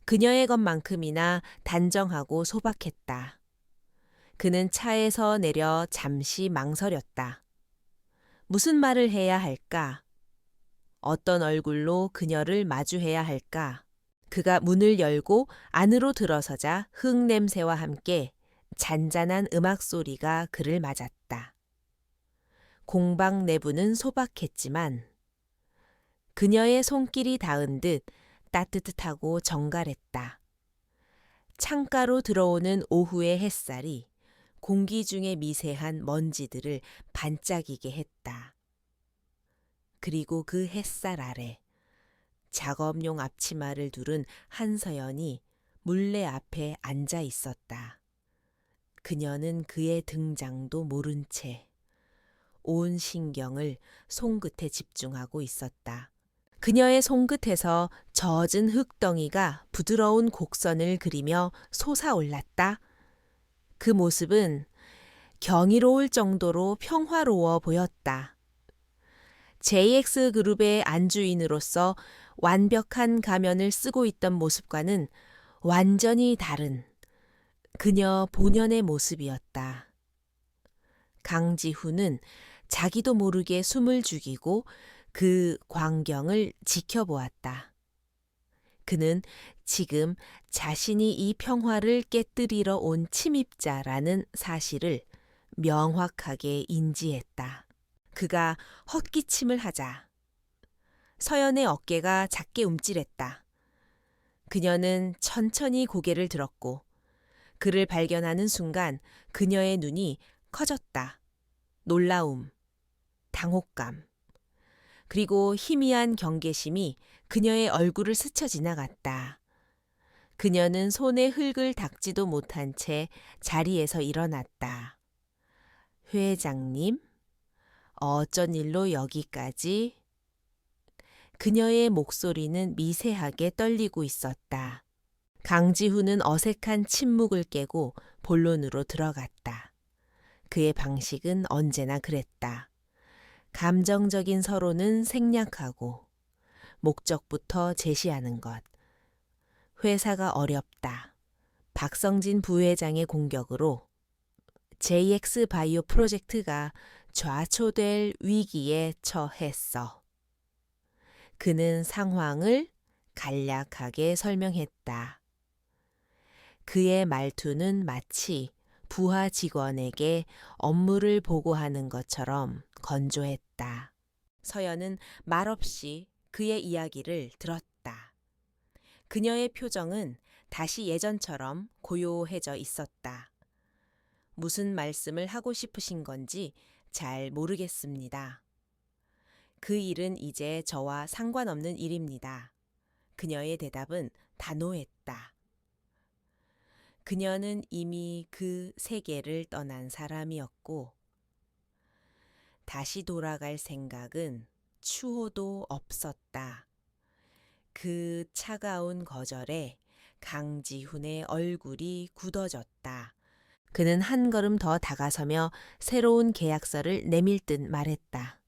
그녀의 것만큼이나 단정하고 소박했다. 그는 차에서 내려 잠시 망설였다. 무슨 말을 해야 할까? 어떤 얼굴로 그녀를 마주해야 할까? 그가 문을 열고 안으로 들어서자 흙냄새와 함께 잔잔한 음악 소리가 그를 맞았다. 공방 내부는 소박했지만 그녀의 손길이 닿은 듯 따뜻하고 정갈했다. 창가로 들어오는 오후의 햇살이 공기 중의 미세한 먼지들을 반짝이게 했다. 그리고 그 햇살 아래 작업용 앞치마를 두른 한서연이 물레 앞에 앉아 있었다. 그녀는 그의 등장도 모른 채 온 신경을 손끝에 집중하고 있었다. 그녀의 손끝에서 젖은 흙덩이가 부드러운 곡선을 그리며 솟아올랐다. 그 모습은 경이로울 정도로 평화로워 보였다. JX그룹의 안주인으로서 완벽한 가면을 쓰고 있던 모습과는 완전히 다른 그녀 본연의 모습이었다. 강지훈은 자기도 모르게 숨을 죽이고 그 광경을 지켜보았다. 그는 지금 자신이 이 평화를 깨뜨리러 온 침입자라는 사실을 명확하게 인지했다. 그가 헛기침을 하자 서연의 어깨가 작게 움찔했다. 그녀는 천천히 고개를 들었고 그를 발견하는 순간 그녀의 눈이 커졌다. 놀라움, 당혹감, 그리고 희미한 경계심이 그녀의 얼굴을 스쳐 지나갔다. 그녀는 손에 흙을 닦지도 못한 채 자리에서 일어났다. 회장님, 어쩐 일로 여기까지? 그녀의 목소리는 미세하게 떨리고 있었다. 강지훈은 어색한 침묵을 깨고 본론으로 들어갔다. 그의 방식은 언제나 그랬다. 감정적인 서로는 생략하고 목적부터 제시하는 것. 회사가 어렵다. 박성진 부회장의 공격으로 JX 바이오 프로젝트가 좌초될 위기에 처했어. 그는 상황을 간략하게 설명했다. 그의 말투는 마치 부하 직원에게 업무를 보고하는 것처럼 건조했다. 서연은 말없이 그의 이야기를 들었다. 그녀의 표정은 다시 예전처럼 고요해져 있었다. 무슨 말씀을 하고 싶으신 건지 잘 모르겠습니다. 그 일은 이제 저와 상관없는 일입니다. 그녀의 대답은 단호했다. 그녀는 이미 그 세계를 떠난 사람이었고 다시 돌아갈 생각은 추호도 없었다. 그 차가운 거절에 강지훈의 얼굴이 굳어졌다. 그는 한 걸음 더 다가서며 새로운 계약서를 내밀듯 말했다.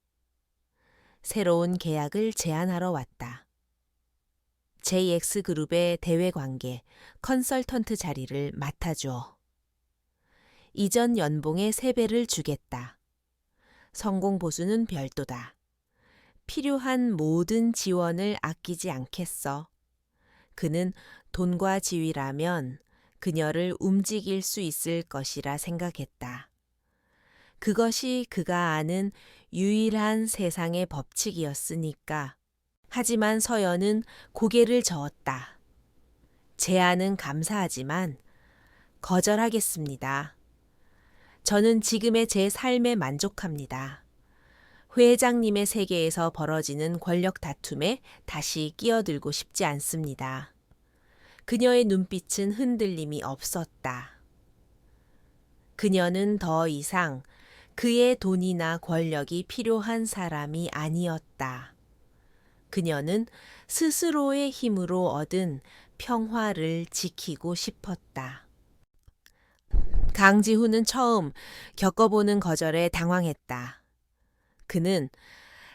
새로운 계약을 제안하러 왔다. JX그룹의 대외관계, 컨설턴트 자리를 맡아주어. 이전 연봉의 3배를 주겠다. 성공 보수는 별도다. 필요한 모든 지원을 아끼지 않겠어. 그는 돈과 지위라면 그녀를 움직일 수 있을 것이라 생각했다. 그것이 그가 아는 유일한 세상의 법칙이었으니까. 하지만 서연은 고개를 저었다. 제안은 감사하지만 거절하겠습니다. 저는 지금의 제 삶에 만족합니다. 회장님의 세계에서 벌어지는 권력 다툼에 다시 끼어들고 싶지 않습니다. 그녀의 눈빛은 흔들림이 없었다. 그녀는 더 이상 그의 돈이나 권력이 필요한 사람이 아니었다. 그녀는 스스로의 힘으로 얻은 평화를 지키고 싶었다. 강지훈은 처음 겪어보는 거절에 당황했다. 그는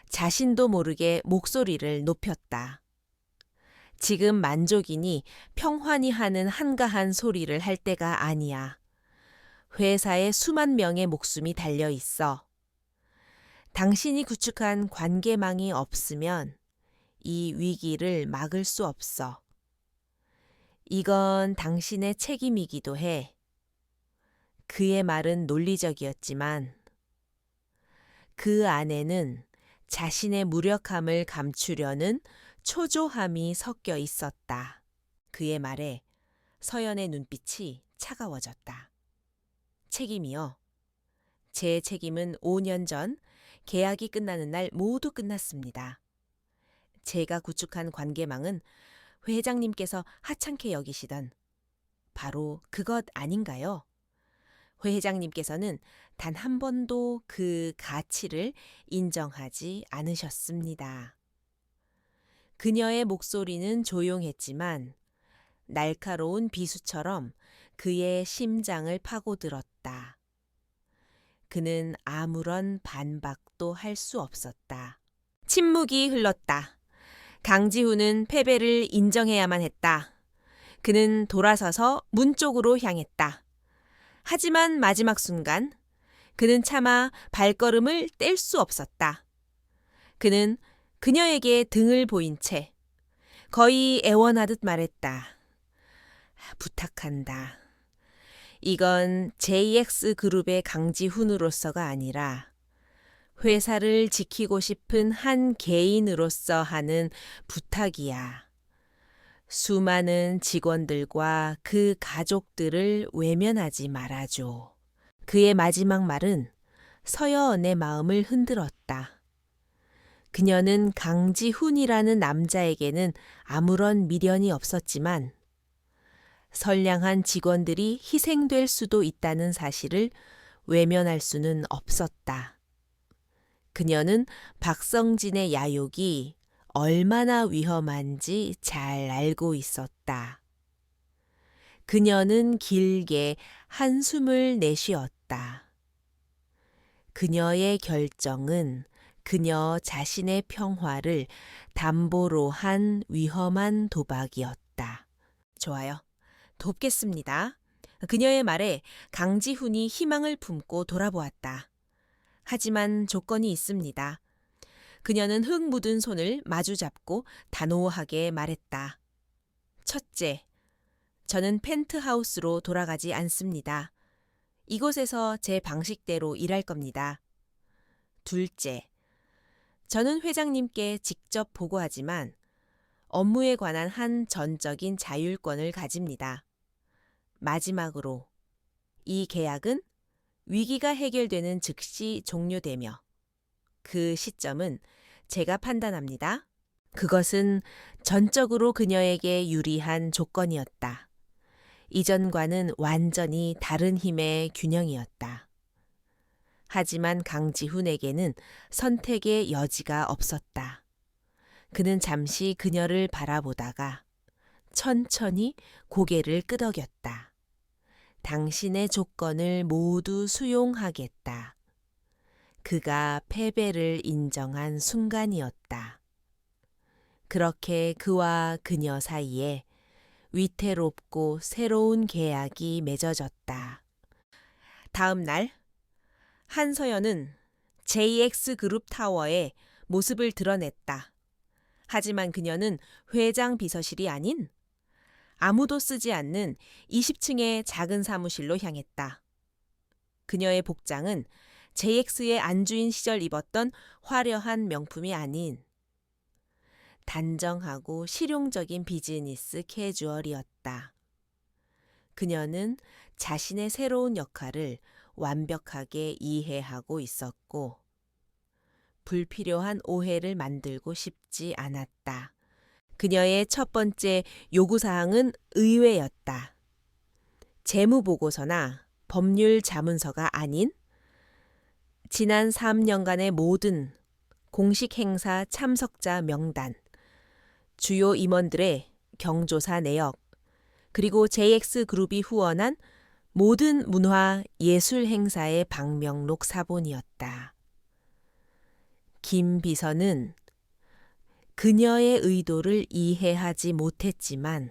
자신도 모르게 목소리를 높였다. 지금 만족이니 평환이 하는 한가한 소리를 할 때가 아니야. 회사에 수만 명의 목숨이 달려 있어. 당신이 구축한 관계망이 없으면 이 위기를 막을 수 없어. 이건 당신의 책임이기도 해. 그의 말은 논리적이었지만 그 안에는 자신의 무력함을 감추려는 초조함이 섞여 있었다. 그의 말에 서연의 눈빛이 차가워졌다. 책임이요. 제 책임은 5년 전 계약이 끝나는 날 모두 끝났습니다. 제가 구축한 관계망은 회장님께서 하찮게 여기시던 바로 그것 아닌가요? 회장님께서는 단 한 번도 그 가치를 인정하지 않으셨습니다. 그녀의 목소리는 조용했지만 날카로운 비수처럼 그의 심장을 파고들었다. 그는 아무런 반박도 할 수 없었다. 침묵이 흘렀다. 강지훈은 패배를 인정해야만 했다. 그는 돌아서서 문 쪽으로 향했다. 하지만 마지막 순간 그는 차마 발걸음을 뗄 수 없었다. 그는 그녀에게 등을 보인 채 거의 애원하듯 말했다. 부탁한다. 이건 JX그룹의 강지훈으로서가 아니라 회사를 지키고 싶은 한 개인으로서 하는 부탁이야. 수많은 직원들과 그 가족들을 외면하지 말아줘. 그의 마지막 말은 서여은의 마음을 흔들었다. 그녀는 강지훈이라는 남자에게는 아무런 미련이 없었지만 선량한 직원들이 희생될 수도 있다는 사실을 외면할 수는 없었다. 그녀는 박성진의 야욕이 얼마나 위험한지 잘 알고 있었다. 그녀는 길게 한숨을 내쉬었다. 그녀의 결정은 그녀 자신의 평화를 담보로 한 위험한 도박이었다. 좋아요. 돕겠습니다. 그녀의 말에 강지훈이 희망을 품고 돌아보았다. 하지만 조건이 있습니다. 그녀는 흙 묻은 손을 마주잡고 단호하게 말했다. 첫째, 저는 펜트하우스로 돌아가지 않습니다. 이곳에서 제 방식대로 일할 겁니다. 둘째, 저는 회장님께 직접 보고하지만 업무에 관한 한 전적인 자율권을 가집니다. 마지막으로, 이 계약은 위기가 해결되는 즉시 종료되며 그 시점은 제가 판단합니다. 그것은 전적으로 그녀에게 유리한 조건이었다. 이전과는 완전히 다른 힘의 균형이었다. 하지만 강지훈에게는 선택의 여지가 없었다. 그는 잠시 그녀를 바라보다가 천천히 고개를 끄덕였다. 당신의 조건을 모두 수용하겠다. 그가 패배를 인정한 순간이었다. 그렇게 그와 그녀 사이에 위태롭고 새로운 계약이 맺어졌다. 다음 날 한서연은 JX그룹 타워에 모습을 드러냈다. 하지만 그녀는 회장 비서실이 아닌 아무도 쓰지 않는 20층의 작은 사무실로 향했다. 그녀의 복장은 JX의 안주인 시절 입었던 화려한 명품이 아닌 단정하고 실용적인 비즈니스 캐주얼이었다. 그녀는 자신의 새로운 역할을 완벽하게 이해하고 있었고 불필요한 오해를 만들고 싶지 않았다. 그녀의 첫 번째 요구사항은 의외였다. 재무보고서나 법률 자문서가 아닌 지난 3년간의 모든 공식 행사 참석자 명단, 주요 임원들의 경조사 내역, 그리고 JX그룹이 후원한 모든 문화 예술 행사의 방명록 사본이었다. 김 비서는 그녀의 의도를 이해하지 못했지만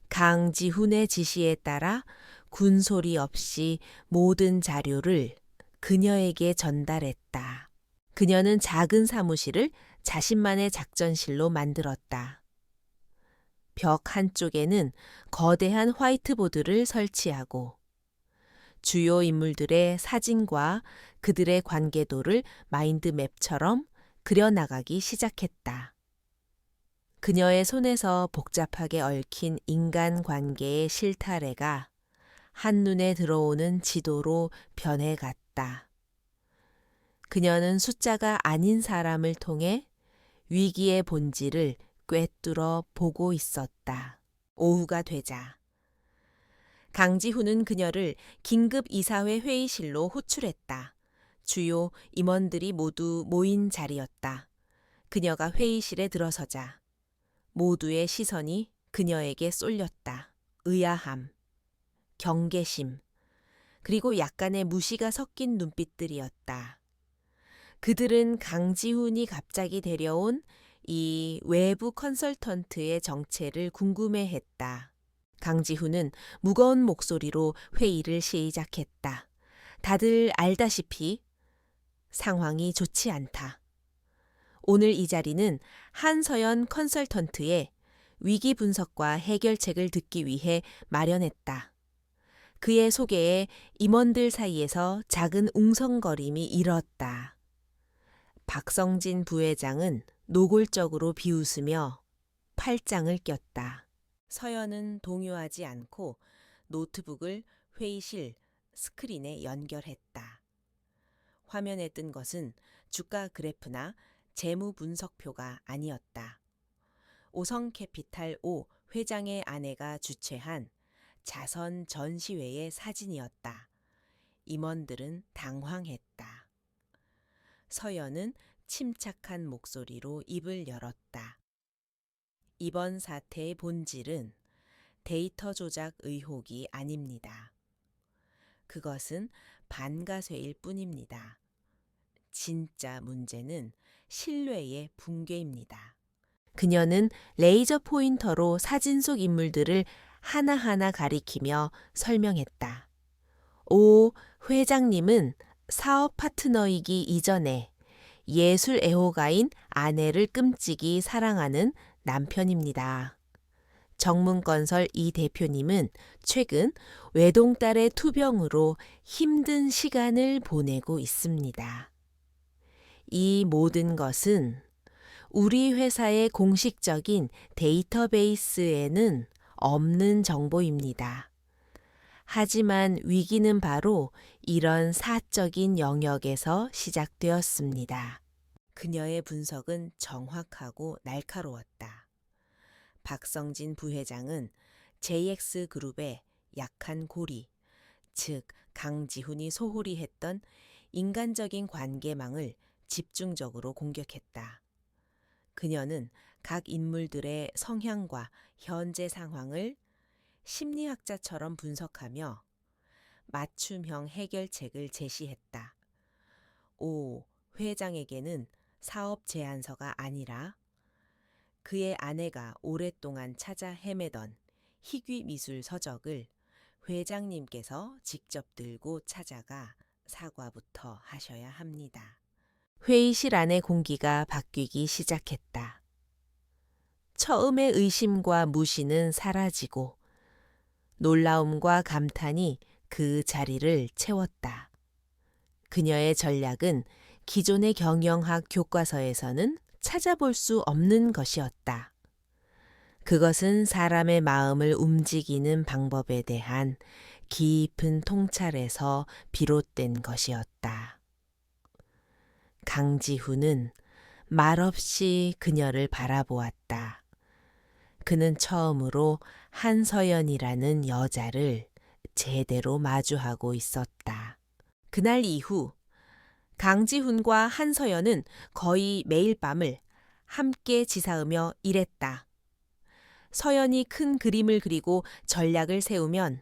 강지훈의 지시에 따라 군소리 없이 모든 자료를 그녀에게 전달했다. 그녀는 작은 사무실을 자신만의 작전실로 만들었다. 벽 한쪽에는 거대한 화이트보드를 설치하고 주요 인물들의 사진과 그들의 관계도를 마인드맵처럼 그려나가기 시작했다. 그녀의 손에서 복잡하게 얽힌 인간관계의 실타래가 한눈에 들어오는 지도로 변해갔다. 그녀는 숫자가 아닌 사람을 통해 위기의 본질을 꿰뚫어 보고 있었다. 오후가 되자 강지훈은 그녀를 긴급 이사회 회의실로 호출했다. 주요 임원들이 모두 모인 자리였다. 그녀가 회의실에 들어서자 모두의 시선이 그녀에게 쏠렸다. 의아함, 경계심, 그리고 약간의 무시가 섞인 눈빛들이었다. 그들은 강지훈이 갑자기 데려온 이 외부 컨설턴트의 정체를 궁금해했다. 강지훈은 무거운 목소리로 회의를 시작했다. 다들 알다시피 상황이 좋지 않다. 오늘 이 자리는 한서연 컨설턴트의 위기 분석과 해결책을 듣기 위해 마련했다. 그의 소개에 임원들 사이에서 작은 웅성거림이 일었다. 박성진 부회장은 노골적으로 비웃으며 팔짱을 꼈다. 서연은 동요하지 않고 노트북을 회의실 스크린에 연결했다. 화면에 뜬 것은 주가 그래프나 재무 분석표가 아니었다. 오성캐피탈 5 회장의 아내가 주최한 자선 전시회의 사진이었다. 임원들은 당황했다. 서연은 침착한 목소리로 입을 열었다. 이번 사태의 본질은 데이터 조작 의혹이 아닙니다. 그것은 반가쇠일 뿐입니다. 진짜 문제는 신뢰의 붕괴입니다. 그녀는 레이저 포인터로 사진 속 인물들을 하나하나 가리키며 설명했다. 오 회장님은 사업 파트너이기 이전에 예술 애호가인 아내를 끔찍이 사랑하는 남편입니다. 정문건설 이 대표님은 최근 외동딸의 투병으로 힘든 시간을 보내고 있습니다. 이 모든 것은 우리 회사의 공식적인 데이터베이스에는 없는 정보입니다. 하지만 위기는 바로 이런 사적인 영역에서 시작되었습니다. 그녀의 분석은 정확하고 날카로웠다. 박성진 부회장은 JX그룹의 약한 고리, 즉 강지훈이 소홀히 했던 인간적인 관계망을 집중적으로 공격했다. 그녀는 각 인물들의 성향과 현재 상황을 심리학자처럼 분석하며 맞춤형 해결책을 제시했다. 오 회장에게는 사업 제안서가 아니라 그의 아내가 오랫동안 찾아 헤매던 희귀 미술 서적을 회장님께서 직접 들고 찾아가 사과부터 하셔야 합니다. 회의실 안의 공기가 바뀌기 시작했다. 처음의 의심과 무시는 사라지고 놀라움과 감탄이 그 자리를 채웠다. 그녀의 전략은 기존의 경영학 교과서에서는 찾아볼 수 없는 것이었다. 그것은 사람의 마음을 움직이는 방법에 대한 깊은 통찰에서 비롯된 것이었다. 강지훈은 말없이 그녀를 바라보았다. 그는 처음으로 한서연이라는 여자를 제대로 마주하고 있었다. 그날 이후 강지훈과 한서연은 거의 매일 밤을 함께 지사으며 일했다. 서연이 큰 그림을 그리고 전략을 세우면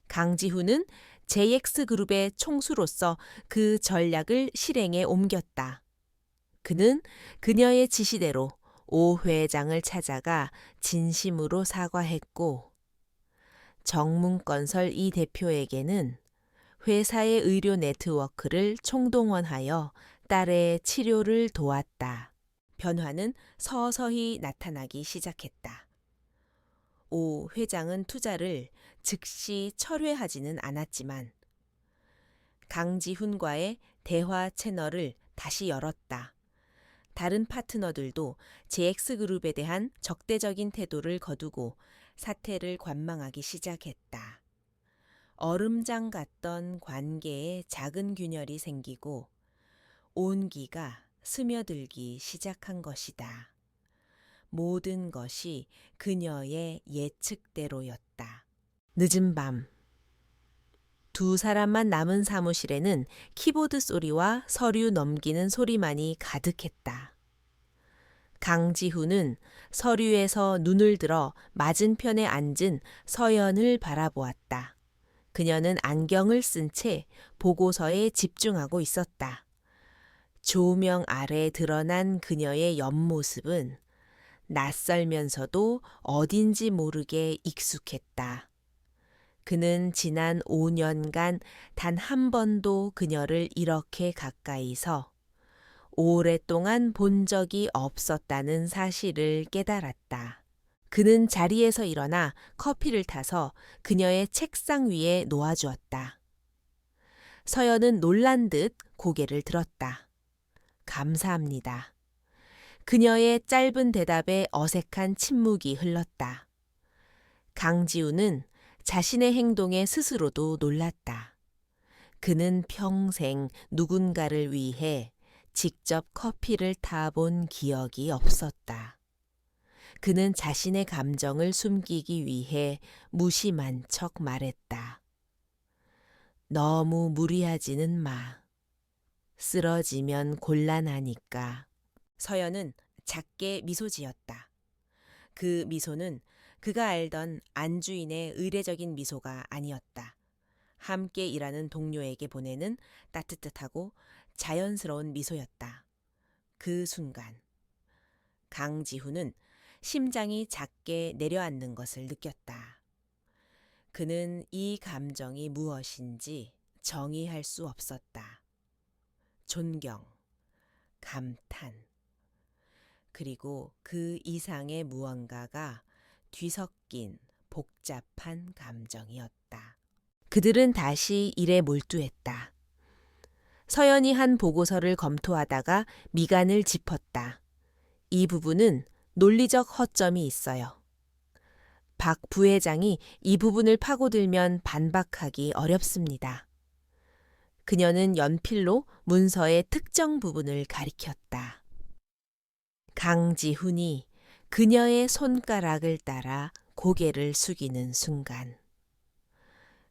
강지훈은 JX그룹의 총수로서 그 전략을 실행에 옮겼다. 그는 그녀의 지시대로 오 회장을 찾아가 진심으로 사과했고 정문건설 이 대표에게는 회사의 의료 네트워크를 총동원하여 딸의 치료를 도왔다. 변화는 서서히 나타나기 시작했다. 오 회장은 투자를 즉시 철회하지는 않았지만 강지훈과의 대화 채널을 다시 열었다. 다른 파트너들도 JX그룹에 대한 적대적인 태도를 거두고 사태를 관망하기 시작했다. 얼음장 같던 관계에 작은 균열이 생기고 온기가 스며들기 시작한 것이다. 모든 것이 그녀의 예측대로였다. 늦은 밤, 두 사람만 남은 사무실에는 키보드 소리와 서류 넘기는 소리만이 가득했다. 강지훈은 서류에서 눈을 들어 맞은편에 앉은 서연을 바라보았다. 그녀는 안경을 쓴 채 보고서에 집중하고 있었다. 조명 아래 드러난 그녀의 옆모습은 낯설면서도 어딘지 모르게 익숙했다. 그는 지난 5년간 단 한 번도 그녀를 이렇게 가까이서 오랫동안 본 적이 없었다는 사실을 깨달았다. 그는 자리에서 일어나 커피를 타서 그녀의 책상 위에 놓아주었다. 서연은 놀란 듯 고개를 들었다. 감사합니다. 그녀의 짧은 대답에 어색한 침묵이 흘렀다. 강지훈은 자신의 행동에 스스로도 놀랐다. 그는 평생 누군가를 위해 직접 커피를 타본 기억이 없었다. 그는 자신의 감정을 숨기기 위해 무심한 척 말했다. 너무 무리하지는 마. 쓰러지면 곤란하니까. 서연은 작게 미소 지었다. 그 미소는 그가 알던 안주인의 의례적인 미소가 아니었다. 함께 일하는 동료에게 보내는 따뜻하고 자연스러운 미소였다. 그 순간 강지훈은 심장이 작게 내려앉는 것을 느꼈다. 그는 이 감정이 무엇인지 정의할 수 없었다. 존경, 감탄, 그리고 그 이상의 무언가가 뒤섞인 복잡한 감정이었다. 그들은 다시 일에 몰두했다. 서연이 한 보고서를 검토하다가 미간을 짚었다. 이 부분은 논리적 허점이 있어요. 박 부회장이 이 부분을 파고들면 반박하기 어렵습니다. 그녀는 연필로 문서의 특정 부분을 가리켰다. 강지훈이 그녀의 손가락을 따라 고개를 숙이는 순간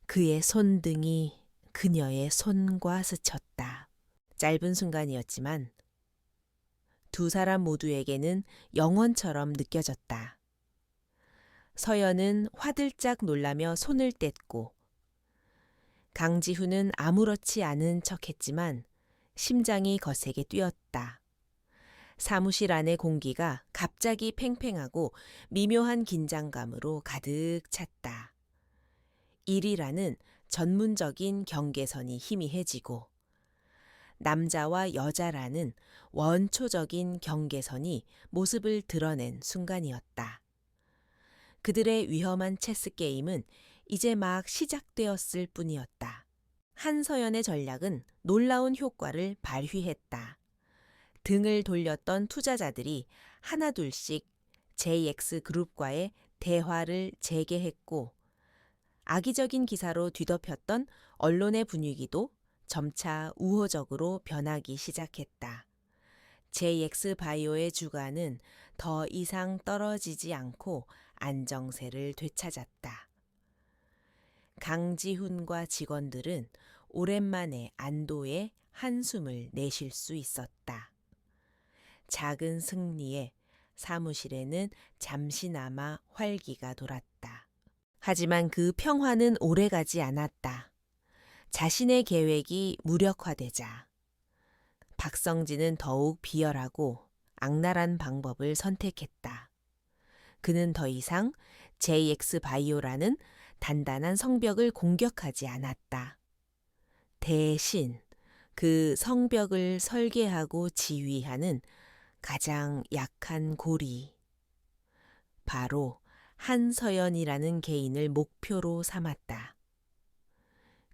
그의 손등이 그녀의 손과 스쳤다. 짧은 순간이었지만 두 사람 모두에게는 영원처럼 느껴졌다. 서연은 화들짝 놀라며 손을 뗐고 강지훈은 아무렇지 않은 척했지만 심장이 거세게 뛰었다. 사무실 안의 공기가 갑자기 팽팽하고 미묘한 긴장감으로 가득 찼다. 일이라는 전문적인 경계선이 희미해지고 남자와 여자라는 원초적인 경계선이 모습을 드러낸 순간이었다. 그들의 위험한 체스 게임은 이제 막 시작되었을 뿐이었다. 한서연의 전략은 놀라운 효과를 발휘했다. 등을 돌렸던 투자자들이 하나둘씩 JX그룹과의 대화를 재개했고 악의적인 기사로 뒤덮였던 언론의 분위기도 점차 우호적으로 변하기 시작했다. JX바이오의 주가는 더 이상 떨어지지 않고 안정세를 되찾았다. 강지훈과 직원들은 오랜만에 안도의 한숨을 내쉴 수 있었다. 작은 승리에 사무실에는 잠시나마 활기가 돌았다. 하지만 그 평화는 오래가지 않았다. 자신의 계획이 무력화되자 박성진은 더욱 비열하고 악랄한 방법을 선택했다. 그는 더 이상 JX바이오라는 단단한 성벽을 공격하지 않았다. 대신 그 성벽을 설계하고 지휘하는 가장 약한 고리, 바로 한서연이라는 개인을 목표로 삼았다.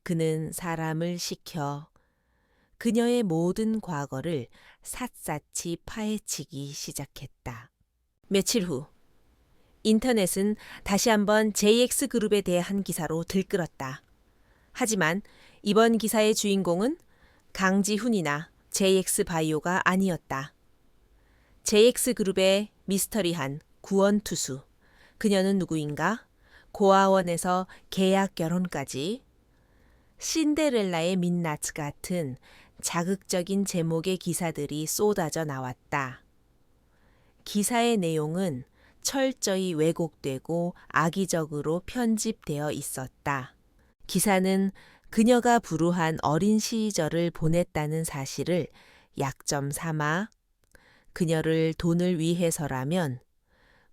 그는 사람을 시켜 그녀의 모든 과거를 샅샅이 파헤치기 시작했다. 며칠 후 인터넷은 다시 한번 JX그룹에 대한 기사로 들끓었다. 하지만 이번 기사의 주인공은 강지훈이나 JX바이오가 아니었다. JX그룹의 미스터리한 구원투수. 그녀는 누구인가? 고아원에서 계약 결혼까지, 신데렐라의 민낯 같은 자극적인 제목의 기사들이 쏟아져 나왔다. 기사의 내용은 철저히 왜곡되고 악의적으로 편집되어 있었다. 기사는 그녀가 불우한 어린 시절을 보냈다는 사실을 약점 삼아 그녀를 돈을 위해서라면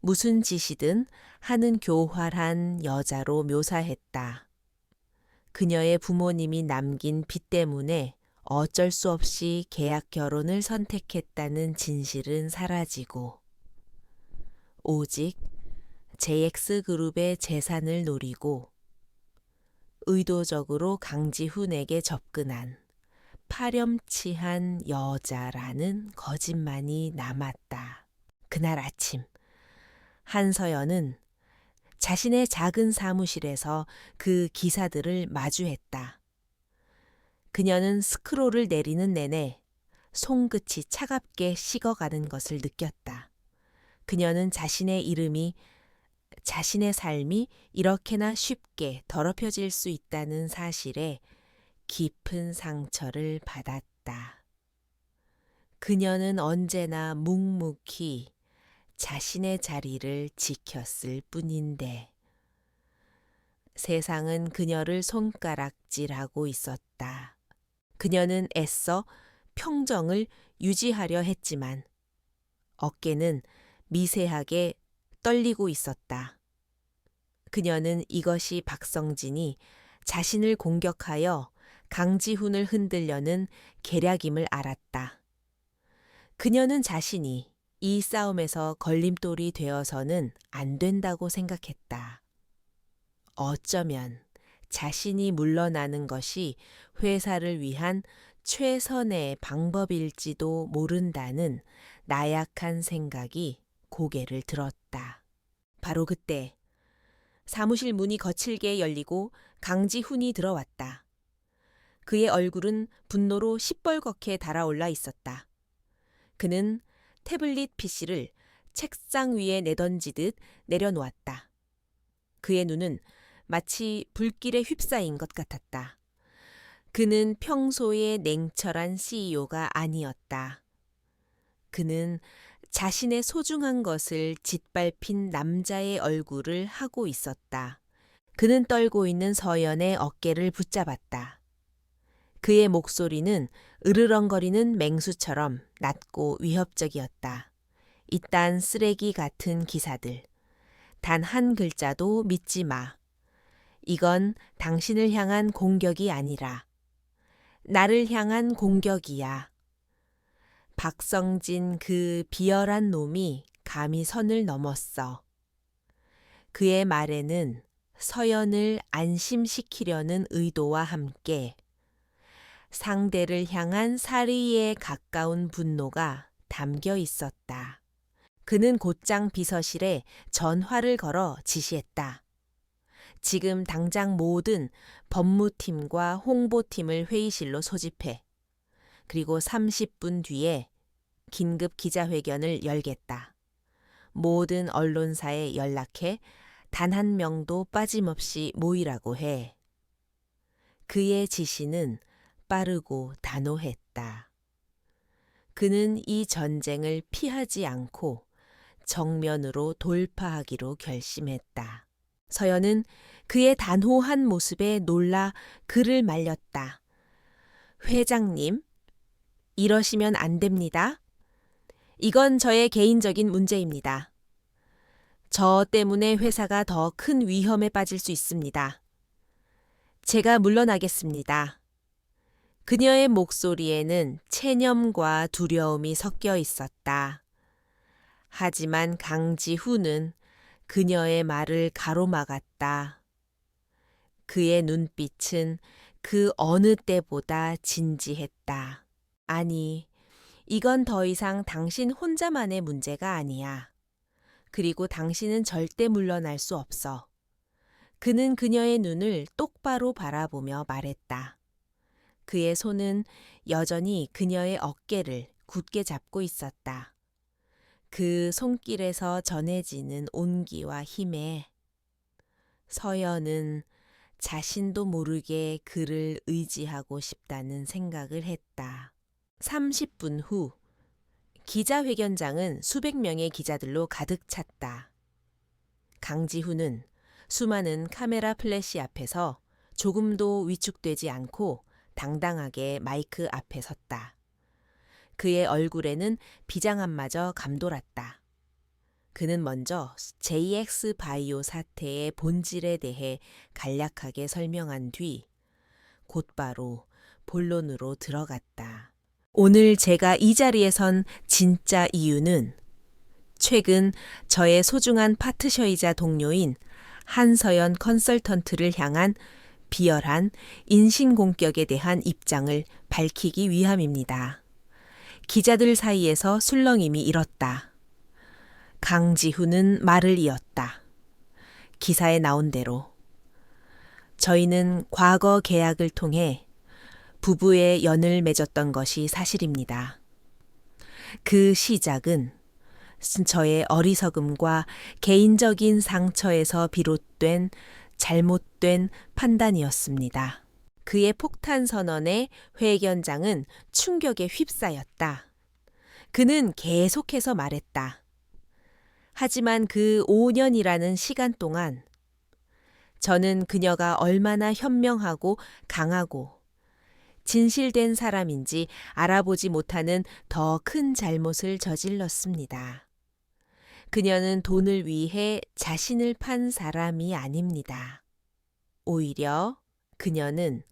무슨 짓이든 하는 교활한 여자로 묘사했다. 그녀의 부모님이 남긴 빚 때문에 어쩔 수 없이 계약 결혼을 선택했다는 진실은 사라지고 오직 JX그룹의 재산을 노리고 의도적으로 강지훈에게 접근한 파렴치한 여자라는 거짓말이 남았다. 그날 아침 한서연은 자신의 작은 사무실에서 그 기사들을 마주했다. 그녀는 스크롤을 내리는 내내 손끝이 차갑게 식어가는 것을 느꼈다. 그녀는 자신의 이름이, 자신의 삶이 이렇게나 쉽게 더럽혀질 수 있다는 사실에 깊은 상처를 받았다. 그녀는 언제나 묵묵히 자신의 자리를 지켰을 뿐인데 세상은 그녀를 손가락질하고 있었다. 그녀는 애써 평정을 유지하려 했지만 어깨는 미세하게 떨리고 있었다. 그녀는 이것이 박성진이 자신을 공격하여 강지훈을 흔들려는 계략임을 알았다. 그녀는 자신이 이 싸움에서 걸림돌이 되어서는 안 된다고 생각했다. 어쩌면 자신이 물러나는 것이 회사를 위한 최선의 방법일지도 모른다는 나약한 생각이 고개를 들었다. 바로 그때 사무실 문이 거칠게 열리고 강지훈이 들어왔다. 그의 얼굴은 분노로 시뻘겋게 달아올라 있었다. 그는 태블릿 PC를 책상 위에 내던지듯 내려놓았다. 그의 눈은 마치 불길에 휩싸인 것 같았다. 그는 평소의 냉철한 CEO가 아니었다. 그는 자신의 소중한 것을 짓밟힌 남자의 얼굴을 하고 있었다. 그는 떨고 있는 서연의 어깨를 붙잡았다. 그의 목소리는 으르렁거리는 맹수처럼 낮고 위협적이었다. 이딴 쓰레기 같은 기사들. 단 한 글자도 믿지 마. 이건 당신을 향한 공격이 아니라 나를 향한 공격이야. 박성진 그 비열한 놈이 감히 선을 넘었어. 그의 말에는 서연을 안심시키려는 의도와 함께 상대를 향한 사리에 가까운 분노가 담겨 있었다. 그는 곧장 비서실에 전화를 걸어 지시했다. 지금 당장 모든 법무팀과 홍보팀을 회의실로 소집해. 그리고 30분 뒤에 긴급 기자회견을 열겠다. 모든 언론사에 연락해 단 한 명도 빠짐없이 모이라고 해. 그의 지시는 빠르고 단호했다. 그는 이 전쟁을 피하지 않고 정면으로 돌파하기로 결심했다. 서연은 그의 단호한 모습에 놀라 그를 말렸다. 회장님, 이러시면 안 됩니다. 이건 저의 개인적인 문제입니다. 저 때문에 회사가 더 큰 위험에 빠질 수 있습니다. 제가 물러나겠습니다. 그녀의 목소리에는 체념과 두려움이 섞여 있었다. 하지만 강지후는 그녀의 말을 가로막았다. 그의 눈빛은 그 어느 때보다 진지했다. 아니, 이건 더 이상 당신 혼자만의 문제가 아니야. 그리고 당신은 절대 물러날 수 없어. 그는 그녀의 눈을 똑바로 바라보며 말했다. 그의 손은 여전히 그녀의 어깨를 굳게 잡고 있었다. 그 손길에서 전해지는 온기와 힘에 서연은 자신도 모르게 그를 의지하고 싶다는 생각을 했다. 30분 후 기자회견장은 수백 명의 기자들로 가득 찼다. 강지후는 수많은 카메라 플래시 앞에서 조금도 위축되지 않고 당당하게 마이크 앞에 섰다. 그의 얼굴에는 비장함마저 감돌았다. 그는 먼저 JX 바이오 사태의 본질에 대해 간략하게 설명한 뒤 곧바로 본론으로 들어갔다. 오늘 제가 이 자리에 선 진짜 이유는 최근 저의 소중한 파트너이자 동료인 한서연 컨설턴트를 향한 비열한 인신공격에 대한 입장을 밝히기 위함입니다. 기자들 사이에서 술렁임이 일었다. 강지후는 말을 이었다. 기사에 나온 대로 저희는 과거 계약을 통해 부부의 연을 맺었던 것이 사실입니다. 그 시작은 저의 어리석음과 개인적인 상처에서 비롯된 잘못된 판단이었습니다. 그의 폭탄 선언에 회견장은 충격에 휩싸였다. 그는 계속해서 말했다. 하지만 그 5년이라는 시간 동안 저는 그녀가 얼마나 현명하고 강하고 진실된 사람인지 알아보지 못하는 더 큰 잘못을 저질렀습니다. 그녀는 돈을 위해 자신을 판 사람이 아닙니다. 오히려 그녀는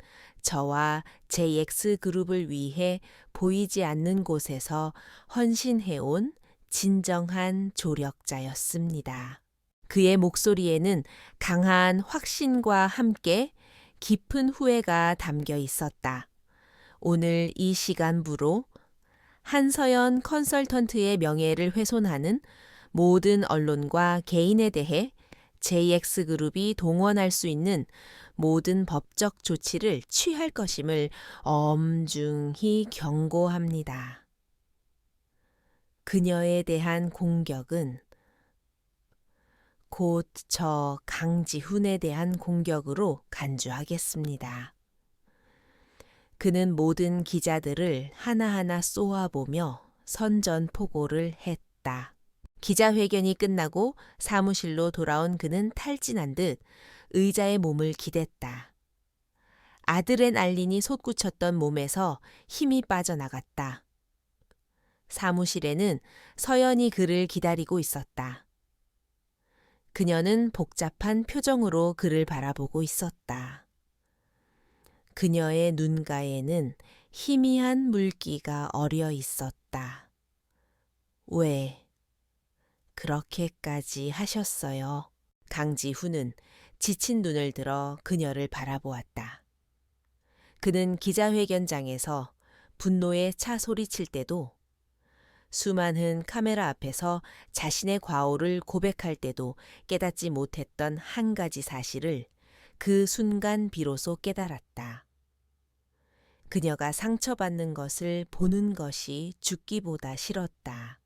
저와 JX그룹을 위해 보이지 않는 곳에서 헌신해온 진정한 조력자였습니다. 그의 목소리에는 강한 확신과 함께 깊은 후회가 담겨 있었다. 오늘 이 시간부로 한서연 컨설턴트의 명예를 훼손하는 모든 언론과 개인에 대해 JX그룹이 동원할 수 있는 모든 법적 조치를 취할 것임을 엄중히 경고합니다. 그녀에 대한 공격은 곧 저 강지훈에 대한 공격으로 간주하겠습니다. 그는 모든 기자들을 하나하나 쏘아보며 선전포고를 했다. 기자회견이 끝나고 사무실로 돌아온 그는 탈진한 듯 의자에 몸을 기댔다. 아드레날린이 솟구쳤던 몸에서 힘이 빠져나갔다. 사무실에는 서연이 그를 기다리고 있었다. 그녀는 복잡한 표정으로 그를 바라보고 있었다. 그녀의 눈가에는 희미한 물기가 어려 있었다. 왜 그렇게까지 하셨어요? 강지훈은 지친 눈을 들어 그녀를 바라보았다. 그는 기자회견장에서 분노에 차 소리칠 때도, 수많은 카메라 앞에서 자신의 과오를 고백할 때도 깨닫지 못했던 한 가지 사실을 그 순간 비로소 깨달았다. 그녀가 상처받는 것을 보는 것이 죽기보다 싫었다.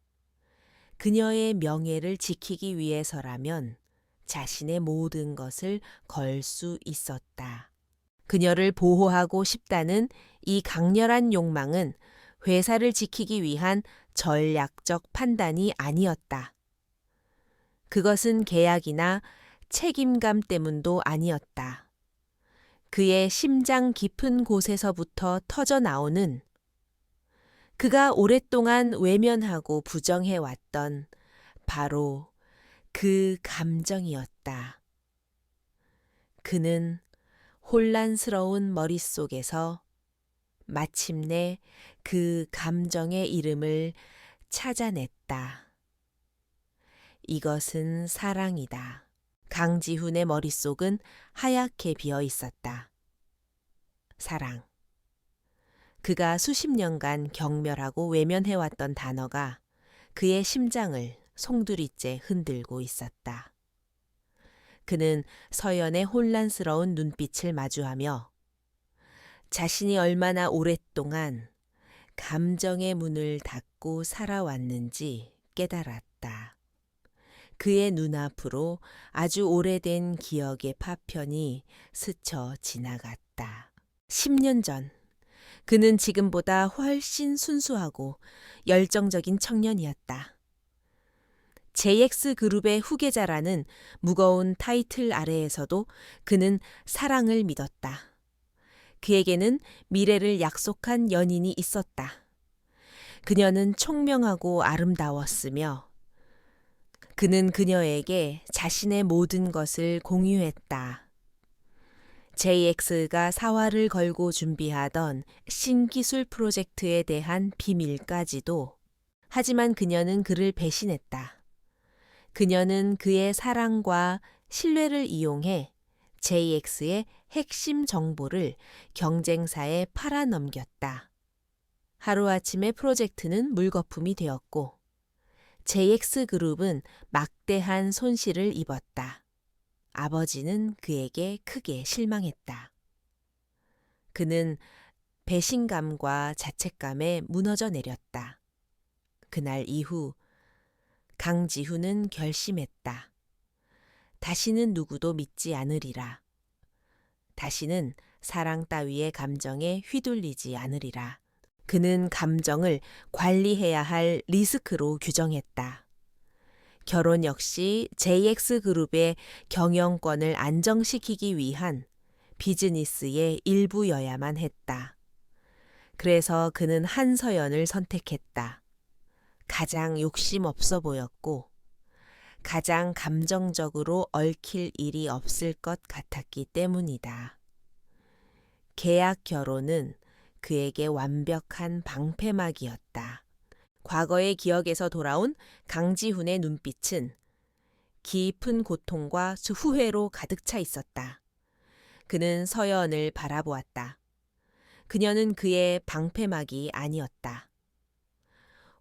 그녀의 명예를 지키기 위해서라면 자신의 모든 것을 걸 수 있었다. 그녀를 보호하고 싶다는 이 강렬한 욕망은 회사를 지키기 위한 전략적 판단이 아니었다. 그것은 계약이나 책임감 때문도 아니었다. 그의 심장 깊은 곳에서부터 터져 나오는, 그가 오랫동안 외면하고 부정해왔던 바로 그 감정이었다. 그는 혼란스러운 머릿속에서 마침내 그 감정의 이름을 찾아냈다. 이것은 사랑이다. 강지훈의 머릿속은 하얗게 비어 있었다. 사랑. 그가 수십 년간 경멸하고 외면해왔던 단어가 그의 심장을 송두리째 흔들고 있었다. 그는 서연의 혼란스러운 눈빛을 마주하며 자신이 얼마나 오랫동안 감정의 문을 닫고 살아왔는지 깨달았다. 그의 눈앞으로 아주 오래된 기억의 파편이 스쳐 지나갔다. 10년 전, 그는 지금보다 훨씬 순수하고 열정적인 청년이었다. JX그룹의 후계자라는 무거운 타이틀 아래에서도 그는 사랑을 믿었다. 그에게는 미래를 약속한 연인이 있었다. 그녀는 총명하고 아름다웠으며 그는 그녀에게 자신의 모든 것을 공유했다. JX가 사활을 걸고 준비하던 신기술 프로젝트에 대한 비밀까지도. 하지만 그녀는 그를 배신했다. 그녀는 그의 사랑과 신뢰를 이용해 JX의 핵심 정보를 경쟁사에 팔아넘겼다. 하루아침에 프로젝트는 물거품이 되었고 JX그룹은 막대한 손실을 입었다. 아버지는 그에게 크게 실망했다. 그는 배신감과 자책감에 무너져 내렸다. 그날 이후 강지훈은 결심했다. 다시는 누구도 믿지 않으리라. 다시는 사랑 따위의 감정에 휘둘리지 않으리라. 그는 감정을 관리해야 할 리스크로 규정했다. 결혼 역시 JX그룹의 경영권을 안정시키기 위한 비즈니스의 일부여야만 했다. 그래서 그는 한서연을 선택했다. 가장 욕심 없어 보였고 가장 감정적으로 얽힐 일이 없을 것 같았기 때문이다. 계약 결혼은 그에게 완벽한 방패막이었다. 과거의 기억에서 돌아온 강지훈의 눈빛은 깊은 고통과 후회로 가득 차 있었다. 그는 서연을 바라보았다. 그녀는 그의 방패막이 아니었다.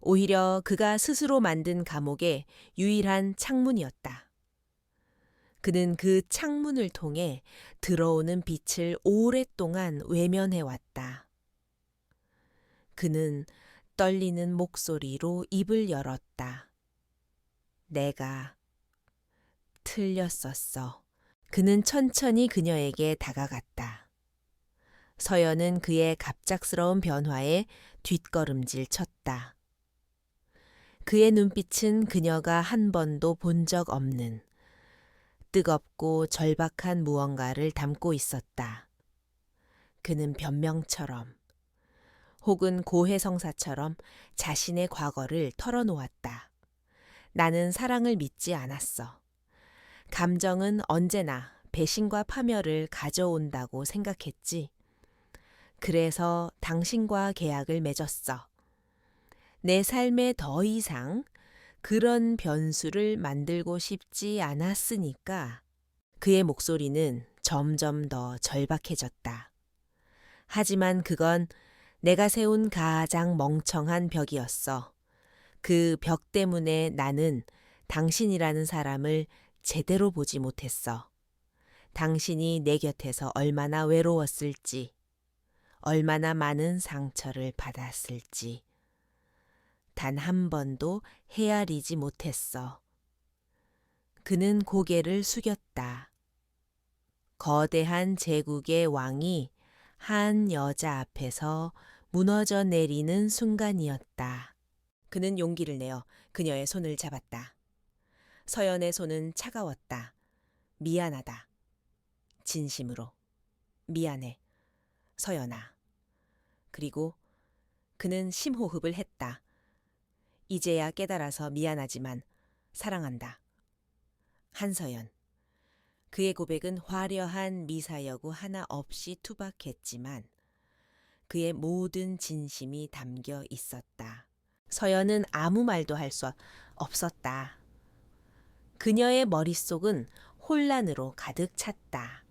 오히려 그가 스스로 만든 감옥의 유일한 창문이었다. 그는 그 창문을 통해 들어오는 빛을 오랫동안 외면해왔다. 그는 떨리는 목소리로 입을 열었다. 내가 틀렸었어. 그는 천천히 그녀에게 다가갔다. 서연은 그의 갑작스러운 변화에 뒷걸음질 쳤다. 그의 눈빛은 그녀가 한 번도 본 적 없는 뜨겁고 절박한 무언가를 담고 있었다. 그는 변명처럼 혹은 고해성사처럼 자신의 과거를 털어놓았다. 나는 사랑을 믿지 않았어. 감정은 언제나 배신과 파멸을 가져온다고 생각했지. 그래서 당신과 계약을 맺었어. 내 삶에 더 이상 그런 변수를 만들고 싶지 않았으니까. 그의 목소리는 점점 더 절박해졌다. 하지만 그건 내가 세운 가장 멍청한 벽이었어. 그 벽 때문에 나는 당신이라는 사람을 제대로 보지 못했어. 당신이 내 곁에서 얼마나 외로웠을지, 얼마나 많은 상처를 받았을지. 단 한 번도 헤아리지 못했어. 그는 고개를 숙였다. 거대한 제국의 왕이 한 여자 앞에서 무너져 내리는 순간이었다. 그는 용기를 내어 그녀의 손을 잡았다. 서연의 손은 차가웠다. 미안하다. 진심으로. 미안해. 서연아. 그리고 그는 심호흡을 했다. 이제야 깨달아서 미안하지만 사랑한다. 한서연. 그의 고백은 화려한 미사여구 하나 없이 투박했지만 그의 모든 진심이 담겨 있었다. 서연은 아무 말도 할 수 없었다. 그녀의 머릿속은 혼란으로 가득 찼다.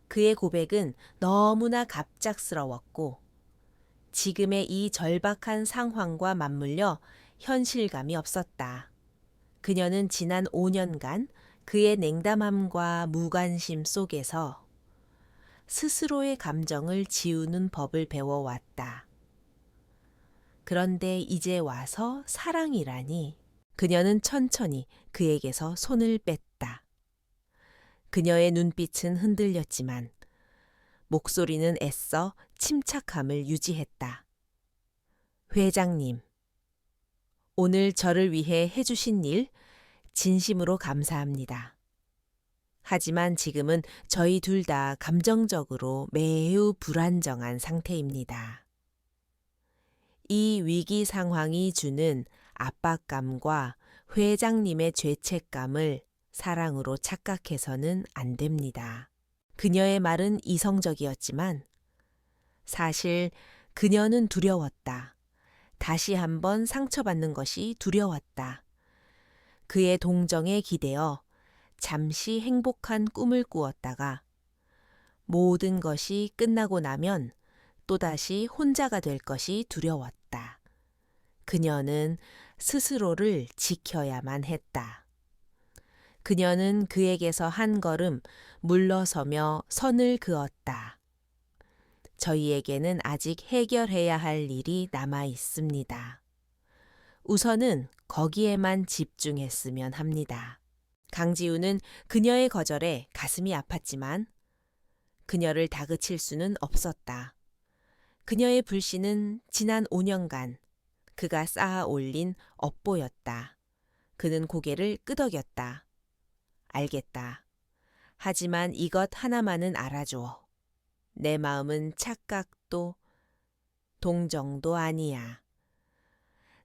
그의 고백은 너무나 갑작스러웠고 지금의 이 절박한 상황과 맞물려 현실감이 없었다. 그녀는 지난 5년간 그의 냉담함과 무관심 속에서 스스로의 감정을 지우는 법을 배워왔다. 그런데 이제 와서 사랑이라니. 그녀는 천천히 그에게서 손을 뺐다. 그녀의 눈빛은 흔들렸지만 목소리는 애써 침착함을 유지했다. 회장님, 오늘 저를 위해 해주신 일 진심으로 감사합니다. 하지만 지금은 저희 둘 다 감정적으로 매우 불안정한 상태입니다. 이 위기 상황이 주는 압박감과 회장님의 죄책감을 사랑으로 착각해서는 안 됩니다. 그녀의 말은 이성적이었지만 사실 그녀는 두려웠다. 다시 한번 상처받는 것이 두려웠다. 그의 동정에 기대어 잠시 행복한 꿈을 꾸었다가 모든 것이 끝나고 나면 또다시 혼자가 될 것이 두려웠다. 그녀는 스스로를 지켜야만 했다. 그녀는 그에게서 한 걸음 물러서며 선을 그었다. 저희에게는 아직 해결해야 할 일이 남아 있습니다. 우선은 거기에만 집중했으면 합니다. 강지우는 그녀의 거절에 가슴이 아팠지만 그녀를 다그칠 수는 없었다. 그녀의 불신은 지난 5년간 그가 쌓아 올린 업보였다. 그는 고개를 끄덕였다. 알겠다. 하지만 이것 하나만은 알아줘. 내 마음은 착각도 동정도 아니야.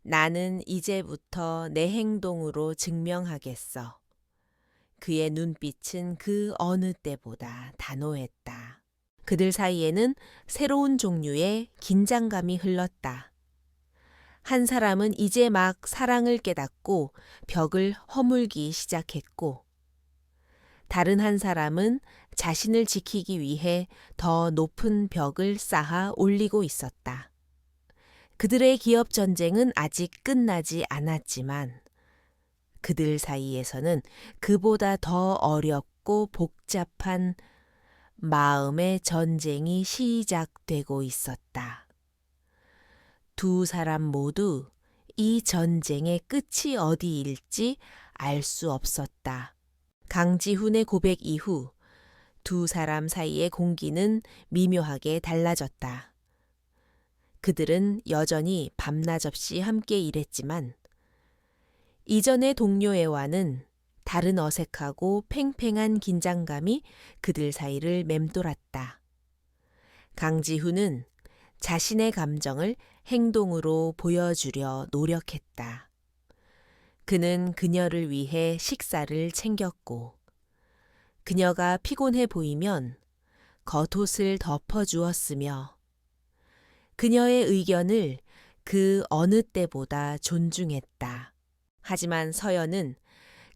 나는 이제부터 내 행동으로 증명하겠어. 그의 눈빛은 그 어느 때보다 단호했다. 그들 사이에는 새로운 종류의 긴장감이 흘렀다. 한 사람은 이제 막 사랑을 깨닫고 벽을 허물기 시작했고, 다른 한 사람은 자신을 지키기 위해 더 높은 벽을 쌓아 올리고 있었다. 그들의 기업 전쟁은 아직 끝나지 않았지만 그들 사이에서는 그보다 더 어렵고 복잡한 마음의 전쟁이 시작되고 있었다. 두 사람 모두 이 전쟁의 끝이 어디일지 알 수 없었다. 강지훈의 고백 이후 두 사람 사이의 공기는 미묘하게 달라졌다. 그들은 여전히 밤낮 없이 함께 일했지만 이전의 동료애와는 다른 어색하고 팽팽한 긴장감이 그들 사이를 맴돌았다. 강지훈은 자신의 감정을 행동으로 보여주려 노력했다. 그는 그녀를 위해 식사를 챙겼고 그녀가 피곤해 보이면 겉옷을 덮어주었으며 그녀의 의견을 그 어느 때보다 존중했다. 하지만 서연은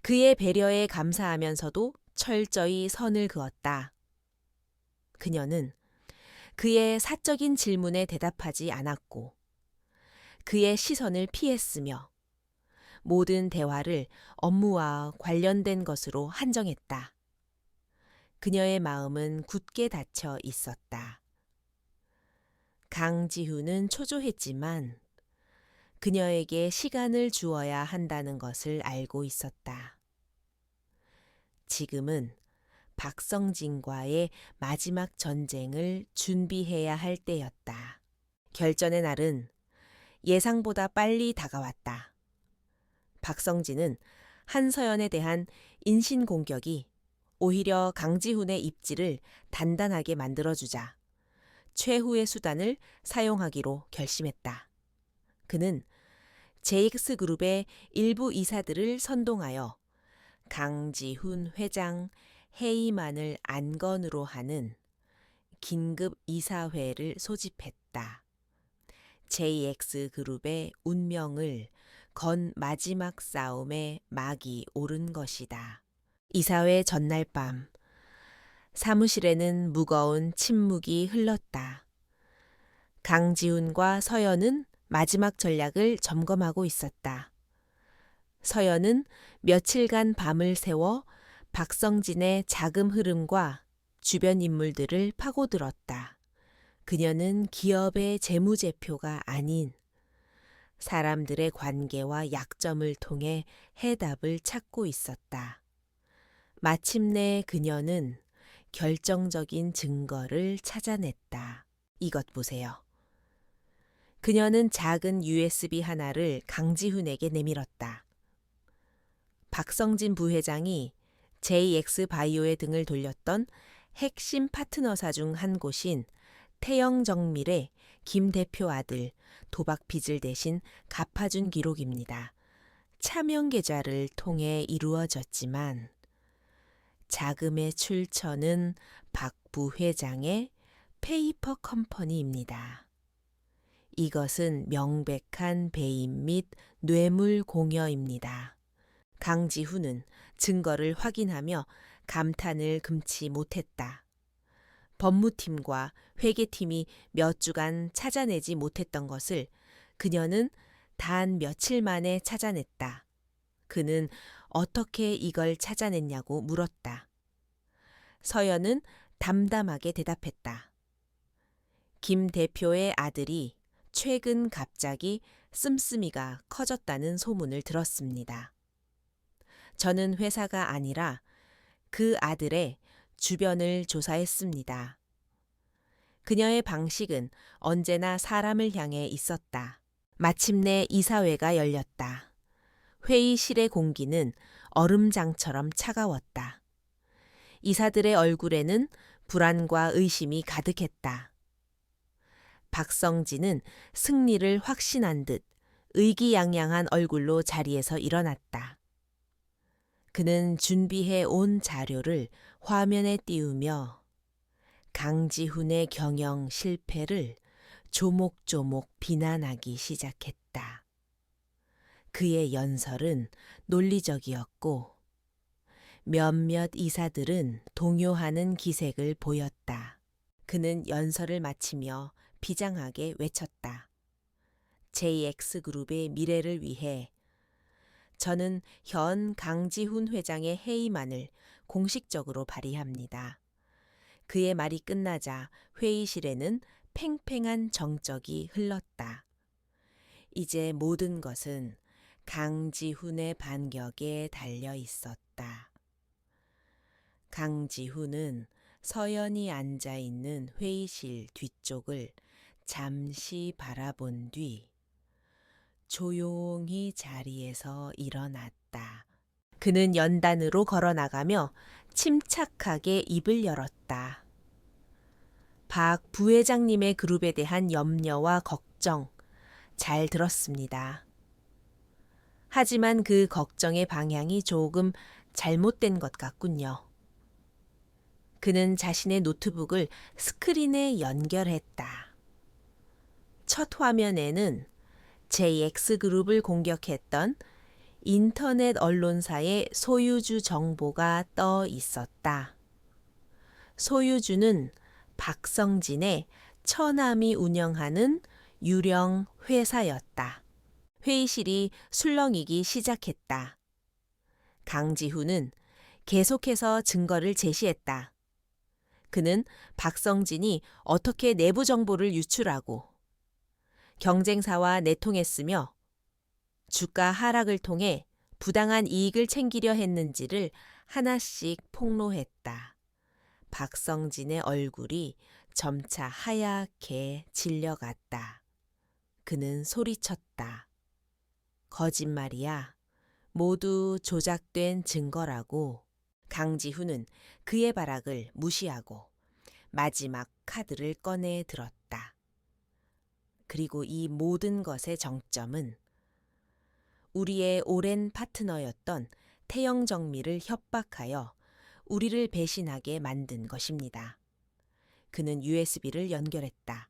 그의 배려에 감사하면서도 철저히 선을 그었다. 그녀는 그의 사적인 질문에 대답하지 않았고 그의 시선을 피했으며 모든 대화를 업무와 관련된 것으로 한정했다. 그녀의 마음은 굳게 닫혀 있었다. 강지훈은 초조했지만 그녀에게 시간을 주어야 한다는 것을 알고 있었다. 지금은 박성진과의 마지막 전쟁을 준비해야 할 때였다. 결전의 날은 예상보다 빨리 다가왔다. 박성진은 한서연에 대한 인신공격이 오히려 강지훈의 입지를 단단하게 만들어주자 최후의 수단을 사용하기로 결심했다. 그는 JX그룹의 일부 이사들을 선동하여 강지훈 회장 해임안을 안건으로 하는 긴급 이사회를 소집했다. JX그룹의 운명을 건 마지막 싸움에 막이 오른 것이다. 이사회 전날 밤 사무실에는 무거운 침묵이 흘렀다. 강지훈과 서연은 마지막 전략을 점검하고 있었다. 서연은 며칠간 밤을 새워 박성진의 자금 흐름과 주변 인물들을 파고들었다. 그녀는 기업의 재무제표가 아닌 사람들의 관계와 약점을 통해 해답을 찾고 있었다. 마침내 그녀는 결정적인 증거를 찾아냈다. 이것 보세요. 그녀는 작은 USB 하나를 강지훈에게 내밀었다. 박성진 부회장이 JX바이오의 등을 돌렸던 핵심 파트너사 중 한 곳인 태영정밀의 김 대표 아들 도박 빚을 대신 갚아준 기록입니다. 차명 계좌를 통해 이루어졌지만 자금의 출처는 박 부회장의 페이퍼 컴퍼니입니다. 이것은 명백한 배임 및 뇌물 공여입니다. 강지훈은 증거를 확인하며 감탄을 금치 못했다. 법무팀과 회계팀이 몇 주간 찾아내지 못했던 것을 그녀는 단 며칠 만에 찾아냈다. 그는 어떻게 이걸 찾아냈냐고 물었다. 서연은 담담하게 대답했다. 김 대표의 아들이 최근 갑자기 씀씀이가 커졌다는 소문을 들었습니다. 저는 회사가 아니라 그 아들의 주변을 조사했습니다. 그녀의 방식은 언제나 사람을 향해 있었다. 마침내 이사회가 열렸다. 회의실의 공기는 얼음장처럼 차가웠다. 이사들의 얼굴에는 불안과 의심이 가득했다. 박성진은 승리를 확신한 듯 의기양양한 얼굴로 자리에서 일어났다. 그는 준비해 온 자료를 화면에 띄우며 강지훈의 경영 실패를 조목조목 비난하기 시작했다. 그의 연설은 논리적이었고 몇몇 이사들은 동요하는 기색을 보였다. 그는 연설을 마치며 비장하게 외쳤다. JX그룹의 미래를 위해 저는 현 강지훈 회장의 해임안을 공식적으로 발의합니다. 그의 말이 끝나자 회의실에는 팽팽한 정적이 흘렀다. 이제 모든 것은 강지훈의 반격에 달려 있었다. 강지훈은 서연이 앉아 있는 회의실 뒤쪽을 잠시 바라본 뒤 조용히 자리에서 일어났다. 그는 연단으로 걸어 나가며 침착하게 입을 열었다. 박 부회장님의 그룹에 대한 염려와 걱정 잘 들었습니다. 하지만 그 걱정의 방향이 조금 잘못된 것 같군요. 그는 자신의 노트북을 스크린에 연결했다. 첫 화면에는 JX그룹을 공격했던 인터넷 언론사의 소유주 정보가 떠 있었다. 소유주는 박성진의 처남이 운영하는 유령 회사였다. 회의실이 술렁이기 시작했다. 강지훈은 계속해서 증거를 제시했다. 그는 박성진이 어떻게 내부 정보를 유출하고 경쟁사와 내통했으며 주가 하락을 통해 부당한 이익을 챙기려 했는지를 하나씩 폭로했다. 박성진의 얼굴이 점차 하얗게 질려갔다. 그는 소리쳤다. 거짓말이야. 모두 조작된 증거라고. 강지훈은 그의 발악을 무시하고 마지막 카드를 꺼내 들었다. 그리고 이 모든 것의 정점은 우리의 오랜 파트너였던 태영정미를 협박하여 우리를 배신하게 만든 것입니다. 그는 USB를 연결했다.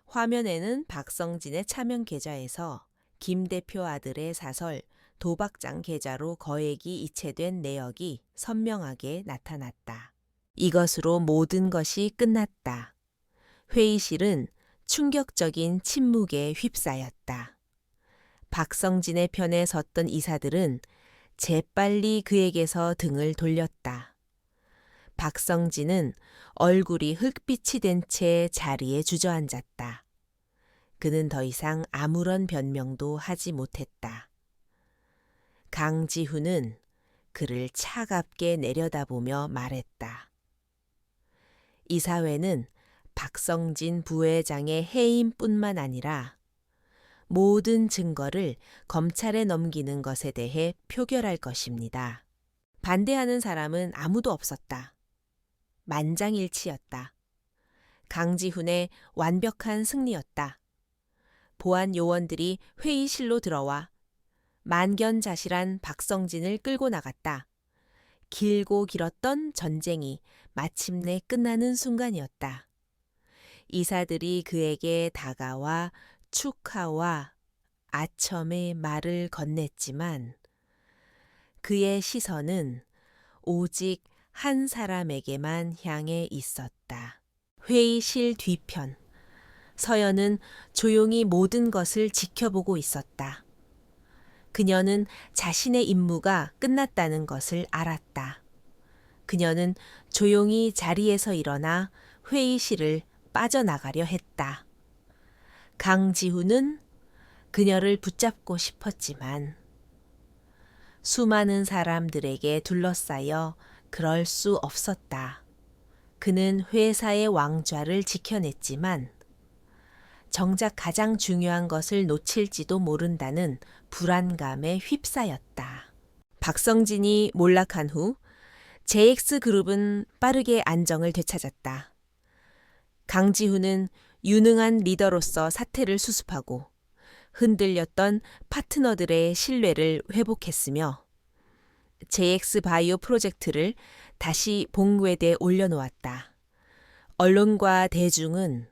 화면에는 박성진의 차명 계좌에서 김 대표 아들의 사설 도박장 계좌로 거액이 이체된 내역이 선명하게 나타났다. 이것으로 모든 것이 끝났다. 회의실은 충격적인 침묵에 휩싸였다. 박성진의 편에 섰던 이사들은 재빨리 그에게서 등을 돌렸다. 박성진은 얼굴이 흙빛이 된 채 자리에 주저앉았다. 그는 더 이상 아무런 변명도 하지 못했다. 강지훈은 그를 차갑게 내려다보며 말했다. 이사회는 박성진 부회장의 해임뿐만 아니라 모든 증거를 검찰에 넘기는 것에 대해 표결할 것입니다. 반대하는 사람은 아무도 없었다. 만장일치였다. 강지훈의 완벽한 승리였다. 보안 요원들이 회의실로 들어와 만견자실한 박성진을 끌고 나갔다. 길고 길었던 전쟁이 마침내 끝나는 순간이었다. 이사들이 그에게 다가와 축하와 아첨의 말을 건넸지만 그의 시선은 오직 한 사람에게만 향해 있었다. 회의실 뒤편. 서연은 조용히 모든 것을 지켜보고 있었다. 그녀는 자신의 임무가 끝났다는 것을 알았다. 그녀는 조용히 자리에서 일어나 회의실을 빠져나가려 했다. 강지훈은 그녀를 붙잡고 싶었지만 수많은 사람들에게 둘러싸여 그럴 수 없었다. 그는 회사의 왕좌를 지켜냈지만 정작 가장 중요한 것을 놓칠지도 모른다는 불안감에 휩싸였다. 박성진이 몰락한 후 JX그룹은 빠르게 안정을 되찾았다. 강지훈은 유능한 리더로서 사태를 수습하고 흔들렸던 파트너들의 신뢰를 회복했으며 JX바이오 프로젝트를 다시 봉회대에 올려놓았다. 언론과 대중은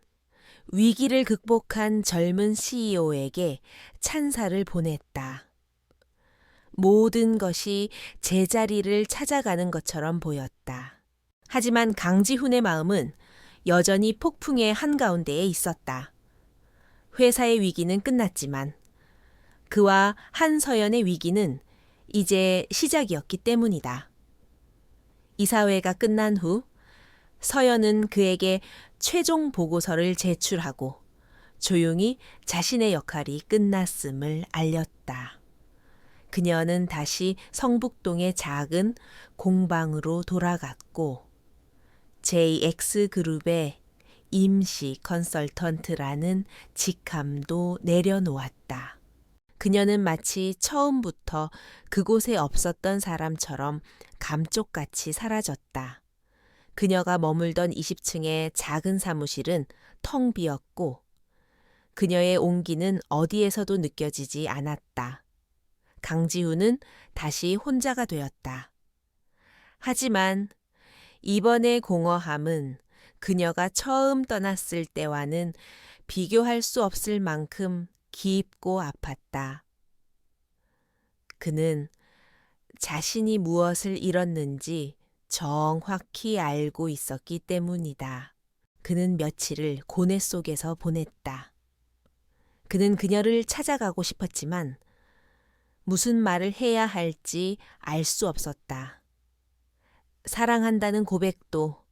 위기를 극복한 젊은 CEO에게 찬사를 보냈다. 모든 것이 제자리를 찾아가는 것처럼 보였다. 하지만 강지훈의 마음은 여전히 폭풍의 한가운데에 있었다. 회사의 위기는 끝났지만 그와 한서연의 위기는 이제 시작이었기 때문이다. 이사회가 끝난 후 서연은 그에게 최종 보고서를 제출하고 조용히 자신의 역할이 끝났음을 알렸다. 그녀는 다시 성북동의 작은 공방으로 돌아갔고 JX그룹의 임시 컨설턴트라는 직함도 내려놓았다. 그녀는 마치 처음부터 그곳에 없었던 사람처럼 감쪽같이 사라졌다. 그녀가 머물던 20층의 작은 사무실은 텅 비었고 그녀의 온기는 어디에서도 느껴지지 않았다. 강지훈은 다시 혼자가 되었다. 하지만 이번의 공허함은 그녀가 처음 떠났을 때와는 비교할 수 없을 만큼 깊고 아팠다. 그는 자신이 무엇을 잃었는지 정확히 알고 있었기 때문이다. 그는 며칠을 고뇌 속에서 보냈다. 그는 그녀를 찾아가고 싶었지만 무슨 말을 해야 할지 알 수 없었다. 사랑한다는 고백도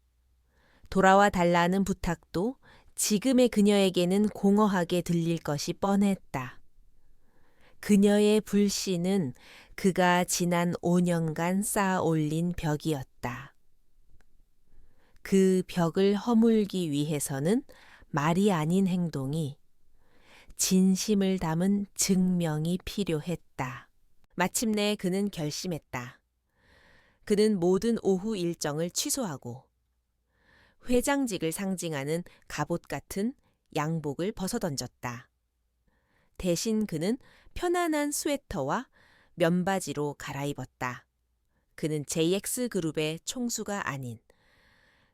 돌아와 달라는 부탁도 지금의 그녀에게는 공허하게 들릴 것이 뻔했다. 그녀의 불신은 그가 지난 5년간 쌓아 올린 벽이었다. 그 벽을 허물기 위해서는 말이 아닌 행동이, 진심을 담은 증명이 필요했다. 마침내 그는 결심했다. 그는 모든 오후 일정을 취소하고 회장직을 상징하는 갑옷 같은 양복을 벗어던졌다. 대신 그는 편안한 스웨터와 면바지로 갈아입었다. 그는 JX그룹의 총수가 아닌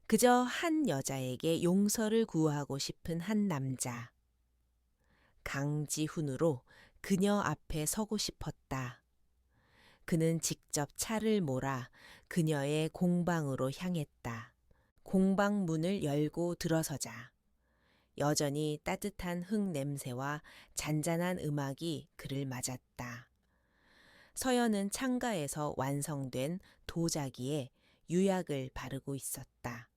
그저 한 여자에게 용서를 구하고 싶은 한 남자. 강지훈으로 그녀 앞에 서고 싶었다. 그는 직접 차를 몰아 그녀의 공방으로 향했다. 공방 문을 열고 들어서자 여전히 따뜻한 흙 냄새와 잔잔한 음악이 그를 맞았다. 서연은 창가에서 완성된 도자기에 유약을 바르고 있었다.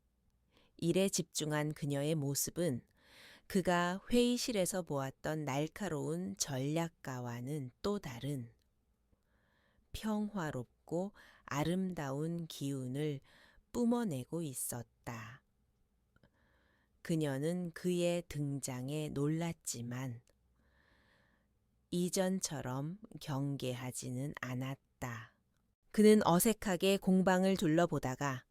일에 집중한 그녀의 모습은 그가 회의실에서 보았던 날카로운 전략가와는 또 다른 평화롭고 아름다운 기운을 뿜어내고 있었다. 그녀는 그의 등장에 놀랐지만 이전처럼 경계하지는 않았다. 그는 어색하게 공방을 둘러보다가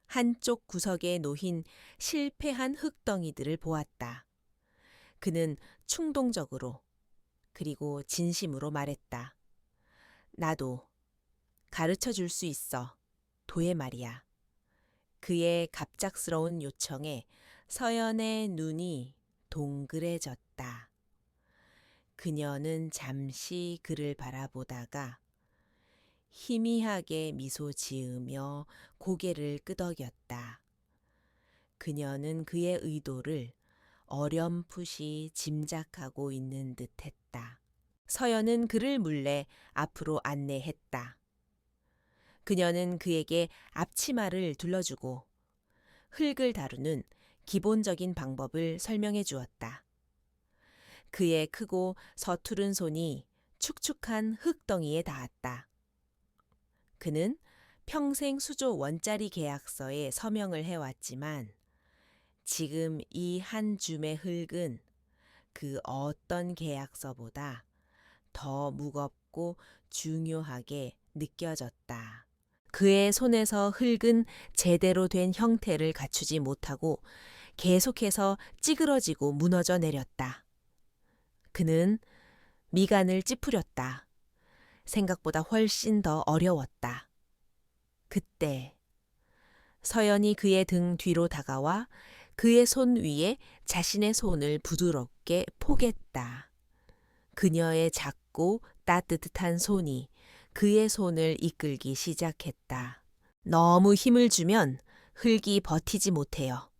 한쪽 구석에 놓인 실패한 흙덩이들을 보았다. 그는 충동적으로 그리고 진심으로 말했다. 나도 가르쳐 줄 수 있어. 도예 말이야. 그의 갑작스러운 요청에 서연의 눈이 동그래졌다. 그녀는 잠시 그를 바라보다가 희미하게 미소 지으며 고개를 끄덕였다. 그녀는 그의 의도를 어렴풋이 짐작하고 있는 듯했다. 서연은 그를 물레 앞으로 안내했다. 그녀는 그에게 앞치마를 둘러주고 흙을 다루는 기본적인 방법을 설명해 주었다. 그의 크고 서투른 손이 축축한 흙덩이에 닿았다. 그는 평생 수조 원짜리 계약서에 서명을 해왔지만 지금 이 한 줌의 흙은 그 어떤 계약서보다 더 무겁고 중요하게 느껴졌다. 그의 손에서 흙은 제대로 된 형태를 갖추지 못하고 계속해서 찌그러지고 무너져 내렸다. 그는 미간을 찌푸렸다. 생각보다 훨씬 더 어려웠다. 그때 서연이 그의 등 뒤로 다가와 그의 손 위에 자신의 손을 부드럽게 포겠다. 그녀의 작고 따뜻한 손이 그의 손을 이끌기 시작했다. 너무 힘을 주면 흙이 버티지 못해요.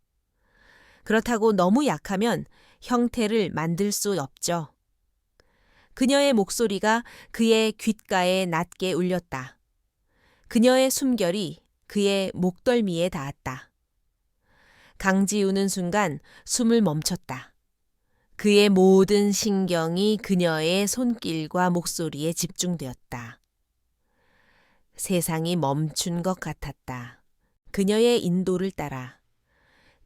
그렇다고 너무 약하면 형태를 만들 수 없죠. 그녀의 목소리가 그의 귓가에 낮게 울렸다. 그녀의 숨결이 그의 목덜미에 닿았다. 강지우는 순간 숨을 멈췄다. 그의 모든 신경이 그녀의 손길과 목소리에 집중되었다. 세상이 멈춘 것 같았다. 그녀의 인도를 따라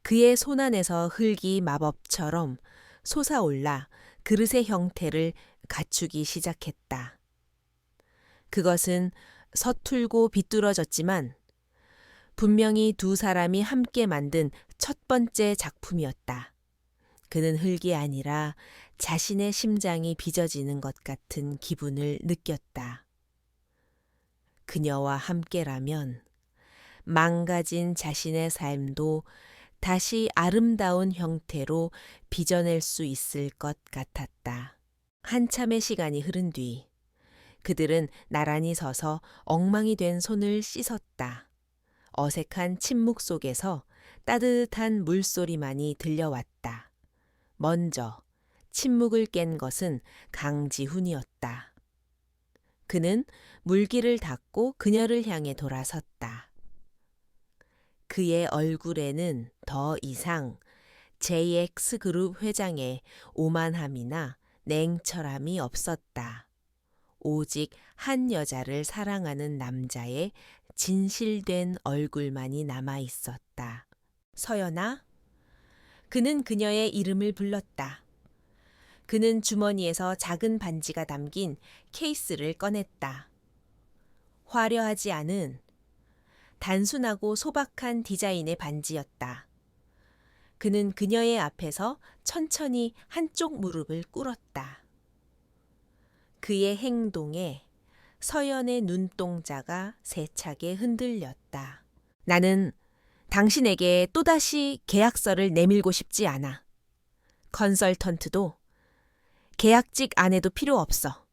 그의 손안에서 흙이 마법처럼 솟아올라 그릇의 형태를 갖추기 시작했다. 그것은 서툴고 비뚤어졌지만 분명히 두 사람이 함께 만든 첫 번째 작품이었다. 그는 흙이 아니라 자신의 심장이 빚어지는 것 같은 기분을 느꼈다. 그녀와 함께라면 망가진 자신의 삶도 다시 아름다운 형태로 빚어낼 수 있을 것 같았다. 한참의 시간이 흐른 뒤 그들은 나란히 서서 엉망이 된 손을 씻었다. 어색한 침묵 속에서 따뜻한 물소리만이 들려왔다. 먼저 침묵을 깬 것은 강지훈이었다. 그는 물기를 닦고 그녀를 향해 돌아섰다. 그의 얼굴에는 더 이상 JX그룹 회장의 오만함이나 냉철함이 없었다. 오직 한 여자를 사랑하는 남자의 진실된 얼굴만이 남아 있었다. 서연아? 그는 그녀의 이름을 불렀다. 그는 주머니에서 작은 반지가 담긴 케이스를 꺼냈다. 화려하지 않은 단순하고 소박한 디자인의 반지였다. 그는 그녀의 앞에서 천천히 한쪽 무릎을 꿇었다. 그의 행동에 서연의 눈동자가 세차게 흔들렸다. 나는 당신에게 또다시 계약서를 내밀고 싶지 않아. 컨설턴트도 계약직 아내도 필요 없어.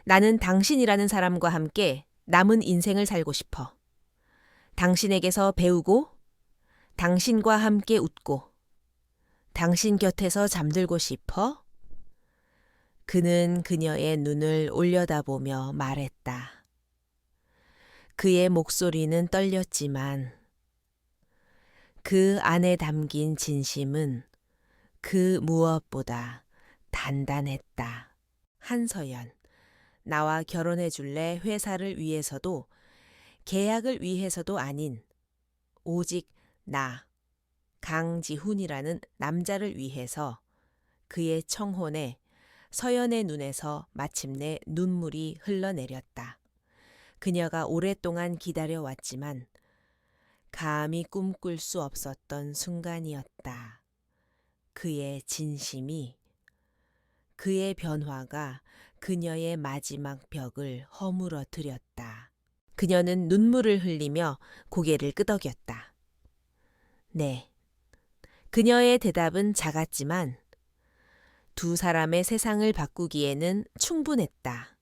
나는 당신이라는 사람과 함께 남은 인생을 살고 싶어. 당신에게서 배우고 당신과 함께 웃고 당신 곁에서 잠들고 싶어? 그는 그녀의 눈을 올려다보며 말했다. 그의 목소리는 떨렸지만 그 안에 담긴 진심은 그 무엇보다 단단했다. 한서연, 나와 결혼해 줄래? 회사를 위해서도 계약을 위해서도 아닌 오직 나, 강지훈이라는 남자를 위해서. 그의 청혼에 서연의 눈에서 마침내 눈물이 흘러내렸다. 그녀가 오랫동안 기다려왔지만 감히 꿈꿀 수 없었던 순간이었다. 그의 진심이, 그의 변화가 그녀의 마지막 벽을 허물어뜨렸다. 그녀는 눈물을 흘리며 고개를 끄덕였다. 네. 그녀의 대답은 작았지만 두 사람의 세상을 바꾸기에는 충분했다.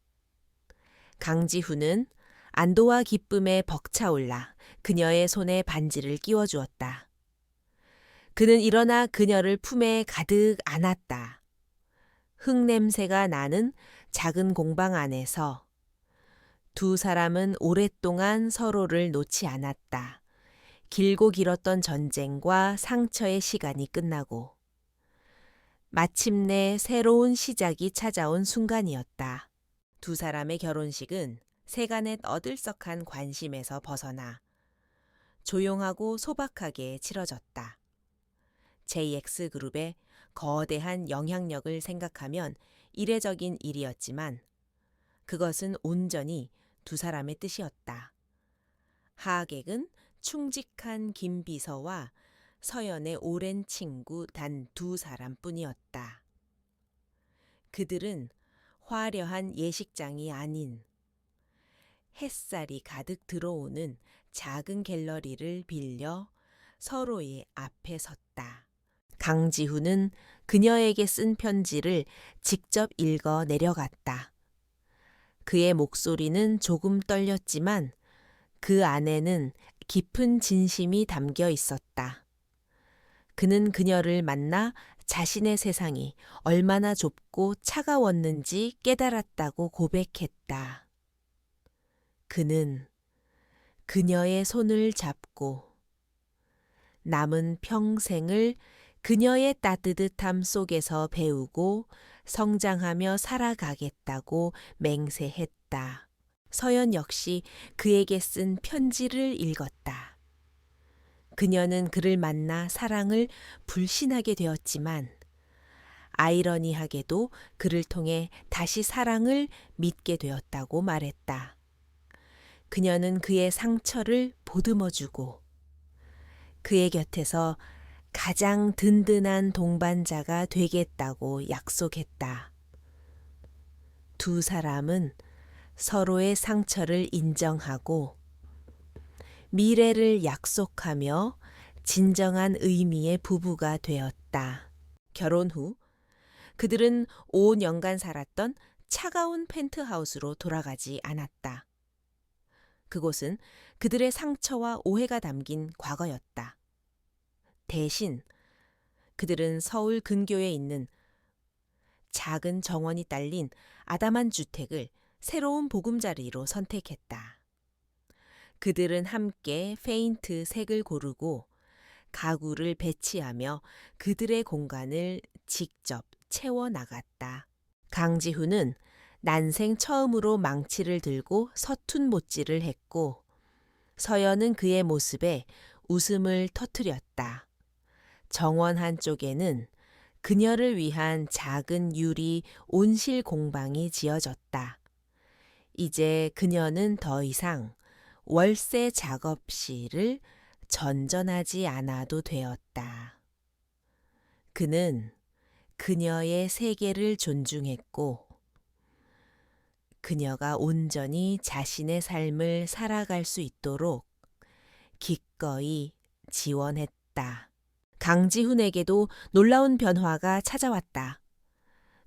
강지훈은 안도와 기쁨에 벅차올라 그녀의 손에 반지를 끼워주었다. 그는 일어나 그녀를 품에 가득 안았다. 흙냄새가 나는 작은 공방 안에서 두 사람은 오랫동안 서로를 놓지 않았다. 길고 길었던 전쟁과 상처의 시간이 끝나고 마침내 새로운 시작이 찾아온 순간이었다. 두 사람의 결혼식은 세간의 어들썩한 관심에서 벗어나 조용하고 소박하게 치러졌다. JX그룹의 거대한 영향력을 생각하면 이례적인 일이었지만 그것은 온전히 두 사람의 뜻이었다. 하객은 충직한 김비서와 서연의 오랜 친구 단 두 사람뿐이었다. 그들은 화려한 예식장이 아닌 햇살이 가득 들어오는 작은 갤러리를 빌려 서로의 앞에 섰다. 강지훈은 그녀에게 쓴 편지를 직접 읽어 내려갔다. 그의 목소리는 조금 떨렸지만 그 안에는 깊은 진심이 담겨 있었다. 그는 그녀를 만나 자신의 세상이 얼마나 좁고 차가웠는지 깨달았다고 고백했다. 그는 그녀의 손을 잡고 남은 평생을 그녀의 따뜻함 속에서 배우고 성장하며 살아가겠다고 맹세했다. 서연 역시 그에게 쓴 편지를 읽었다. 그녀는 그를 만나 사랑을 불신하게 되었지만 아이러니하게도 그를 통해 다시 사랑을 믿게 되었다고 말했다. 그녀는 그의 상처를 보듬어주고 그의 곁에서 가장 든든한 동반자가 되겠다고 약속했다. 두 사람은 서로의 상처를 인정하고 미래를 약속하며 진정한 의미의 부부가 되었다. 결혼 후 그들은 5년간 살았던 차가운 펜트하우스로 돌아가지 않았다. 그곳은 그들의 상처와 오해가 담긴 과거였다. 대신 그들은 서울 근교에 있는 작은 정원이 딸린 아담한 주택을 새로운 보금자리로 선택했다. 그들은 함께 페인트 색을 고르고 가구를 배치하며 그들의 공간을 직접 채워나갔다. 강지훈은 난생 처음으로 망치를 들고 서툰 못질을 했고 서연은 그의 모습에 웃음을 터뜨렸다. 정원 한쪽에는 그녀를 위한 작은 유리 온실 공방이 지어졌다. 이제 그녀는 더 이상 월세 작업실을 전전하지 않아도 되었다. 그는 그녀의 세계를 존중했고 그녀가 온전히 자신의 삶을 살아갈 수 있도록 기꺼이 지원했다. 강지훈에게도 놀라운 변화가 찾아왔다.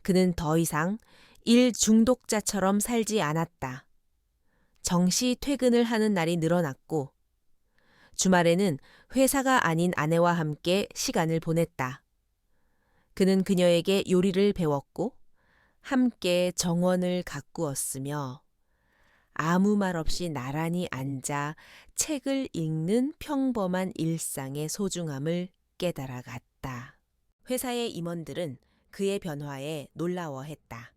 그는 더 이상 일 중독자처럼 살지 않았다. 정시 퇴근을 하는 날이 늘어났고 주말에는 회사가 아닌 아내와 함께 시간을 보냈다. 그는 그녀에게 요리를 배웠고 함께 정원을 가꾸었으며 아무 말 없이 나란히 앉아 책을 읽는 평범한 일상의 소중함을 깨달아갔다. 회사의 임원들은 그의 변화에 놀라워했다.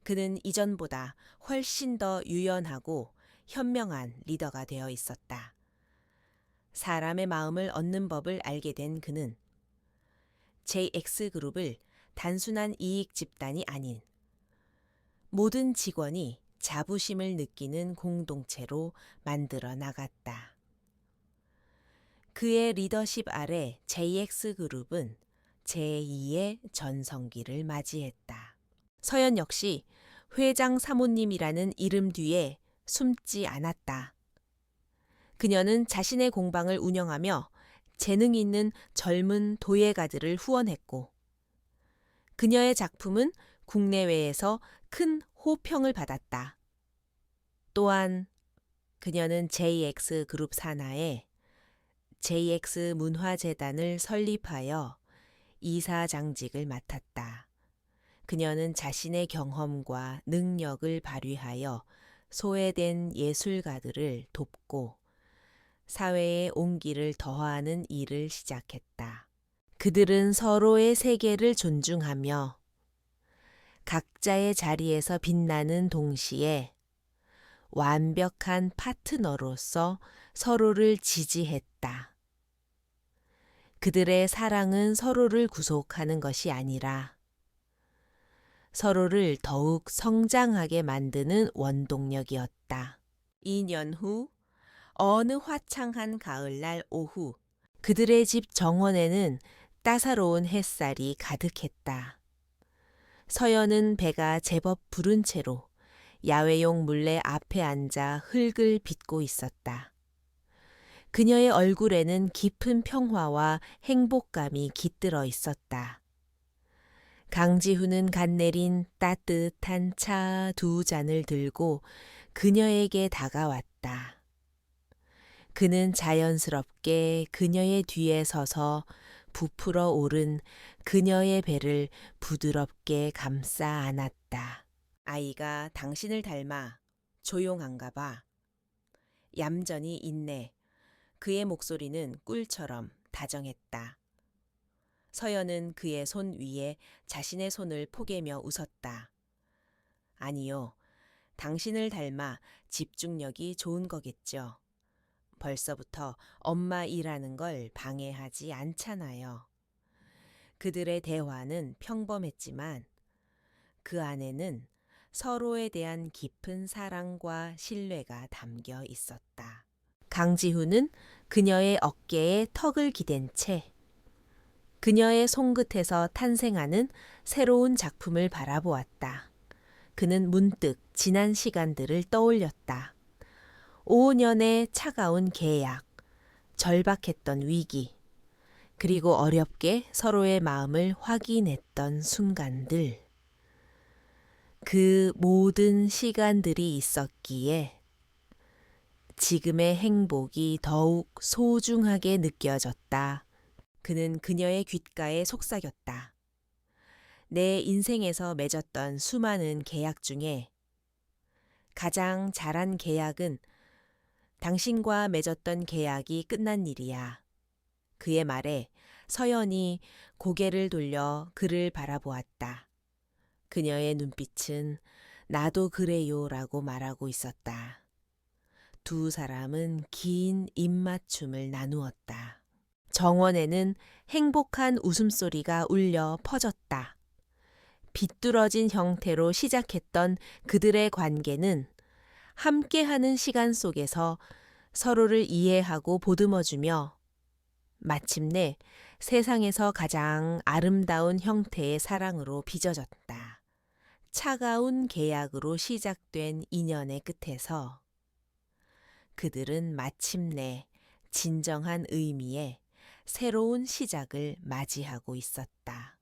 그는 이전보다 훨씬 더 유연하고 현명한 리더가 되어 있었다. 사람의 마음을 얻는 법을 알게 된 그는 JX그룹을 단순한 이익 집단이 아닌 모든 직원이 자부심을 느끼는 공동체로 만들어 나갔다. 그의 리더십 아래 JX그룹은 제2의 전성기를 맞이했다. 서연 역시 회장 사모님이라는 이름 뒤에 숨지 않았다. 그녀는 자신의 공방을 운영하며 재능 있는 젊은 도예가들을 후원했고 그녀의 작품은 국내외에서 큰 호평을 받았다. 또한 그녀는 JX그룹 산하에 JX문화재단을 설립하여 이사장직을 맡았다. 그녀는 자신의 경험과 능력을 발휘하여 소외된 예술가들을 돕고 사회의 온기를 더하는 일을 시작했다. 그들은 서로의 세계를 존중하며 각자의 자리에서 빛나는 동시에 완벽한 파트너로서 서로를 지지했다. 그들의 사랑은 서로를 구속하는 것이 아니라 서로를 더욱 성장하게 만드는 원동력이었다. 2년 후 어느 화창한 가을날 오후 그들의 집 정원에는 따사로운 햇살이 가득했다. 서연은 배가 제법 부른 채로 야외용 물레 앞에 앉아 흙을 빚고 있었다. 그녀의 얼굴에는 깊은 평화와 행복감이 깃들어 있었다. 강지훈은 갓 내린 따뜻한 차 2잔을 들고 그녀에게 다가왔다. 그는 자연스럽게 그녀의 뒤에 서서 부풀어 오른 그녀의 배를 부드럽게 감싸 안았다. 아이가 당신을 닮아 조용한가 봐. 얌전히 있네. 그의 목소리는 꿀처럼 다정했다. 서연은 그의 손 위에 자신의 손을 포개며 웃었다. 아니요. 당신을 닮아 집중력이 좋은 거겠죠. 벌써부터 엄마 일하는 걸 방해하지 않잖아요. 그들의 대화는 평범했지만 그 안에는 서로에 대한 깊은 사랑과 신뢰가 담겨 있었다. 강지훈은 그녀의 어깨에 턱을 기댄 채 그녀의 손끝에서 탄생하는 새로운 작품을 바라보았다. 그는 문득 지난 시간들을 떠올렸다. 5년의 차가운 계약, 절박했던 위기, 그리고 어렵게 서로의 마음을 확인했던 순간들. 그 모든 시간들이 있었기에 지금의 행복이 더욱 소중하게 느껴졌다. 그는 그녀의 귓가에 속삭였다. 내 인생에서 맺었던 수많은 계약 중에 가장 잘한 계약은 당신과 맺었던 계약이 끝난 일이야. 그의 말에 서연이 고개를 돌려 그를 바라보았다. 그녀의 눈빛은 나도 그래요라고 말하고 있었다. 두 사람은 긴 입맞춤을 나누었다. 정원에는 행복한 웃음소리가 울려 퍼졌다. 비뚤어진 형태로 시작했던 그들의 관계는 함께하는 시간 속에서 서로를 이해하고 보듬어주며 마침내 세상에서 가장 아름다운 형태의 사랑으로 빚어졌다. 차가운 계약으로 시작된 인연의 끝에서 그들은 마침내 진정한 의미의 새로운 시작을 맞이하고 있었다.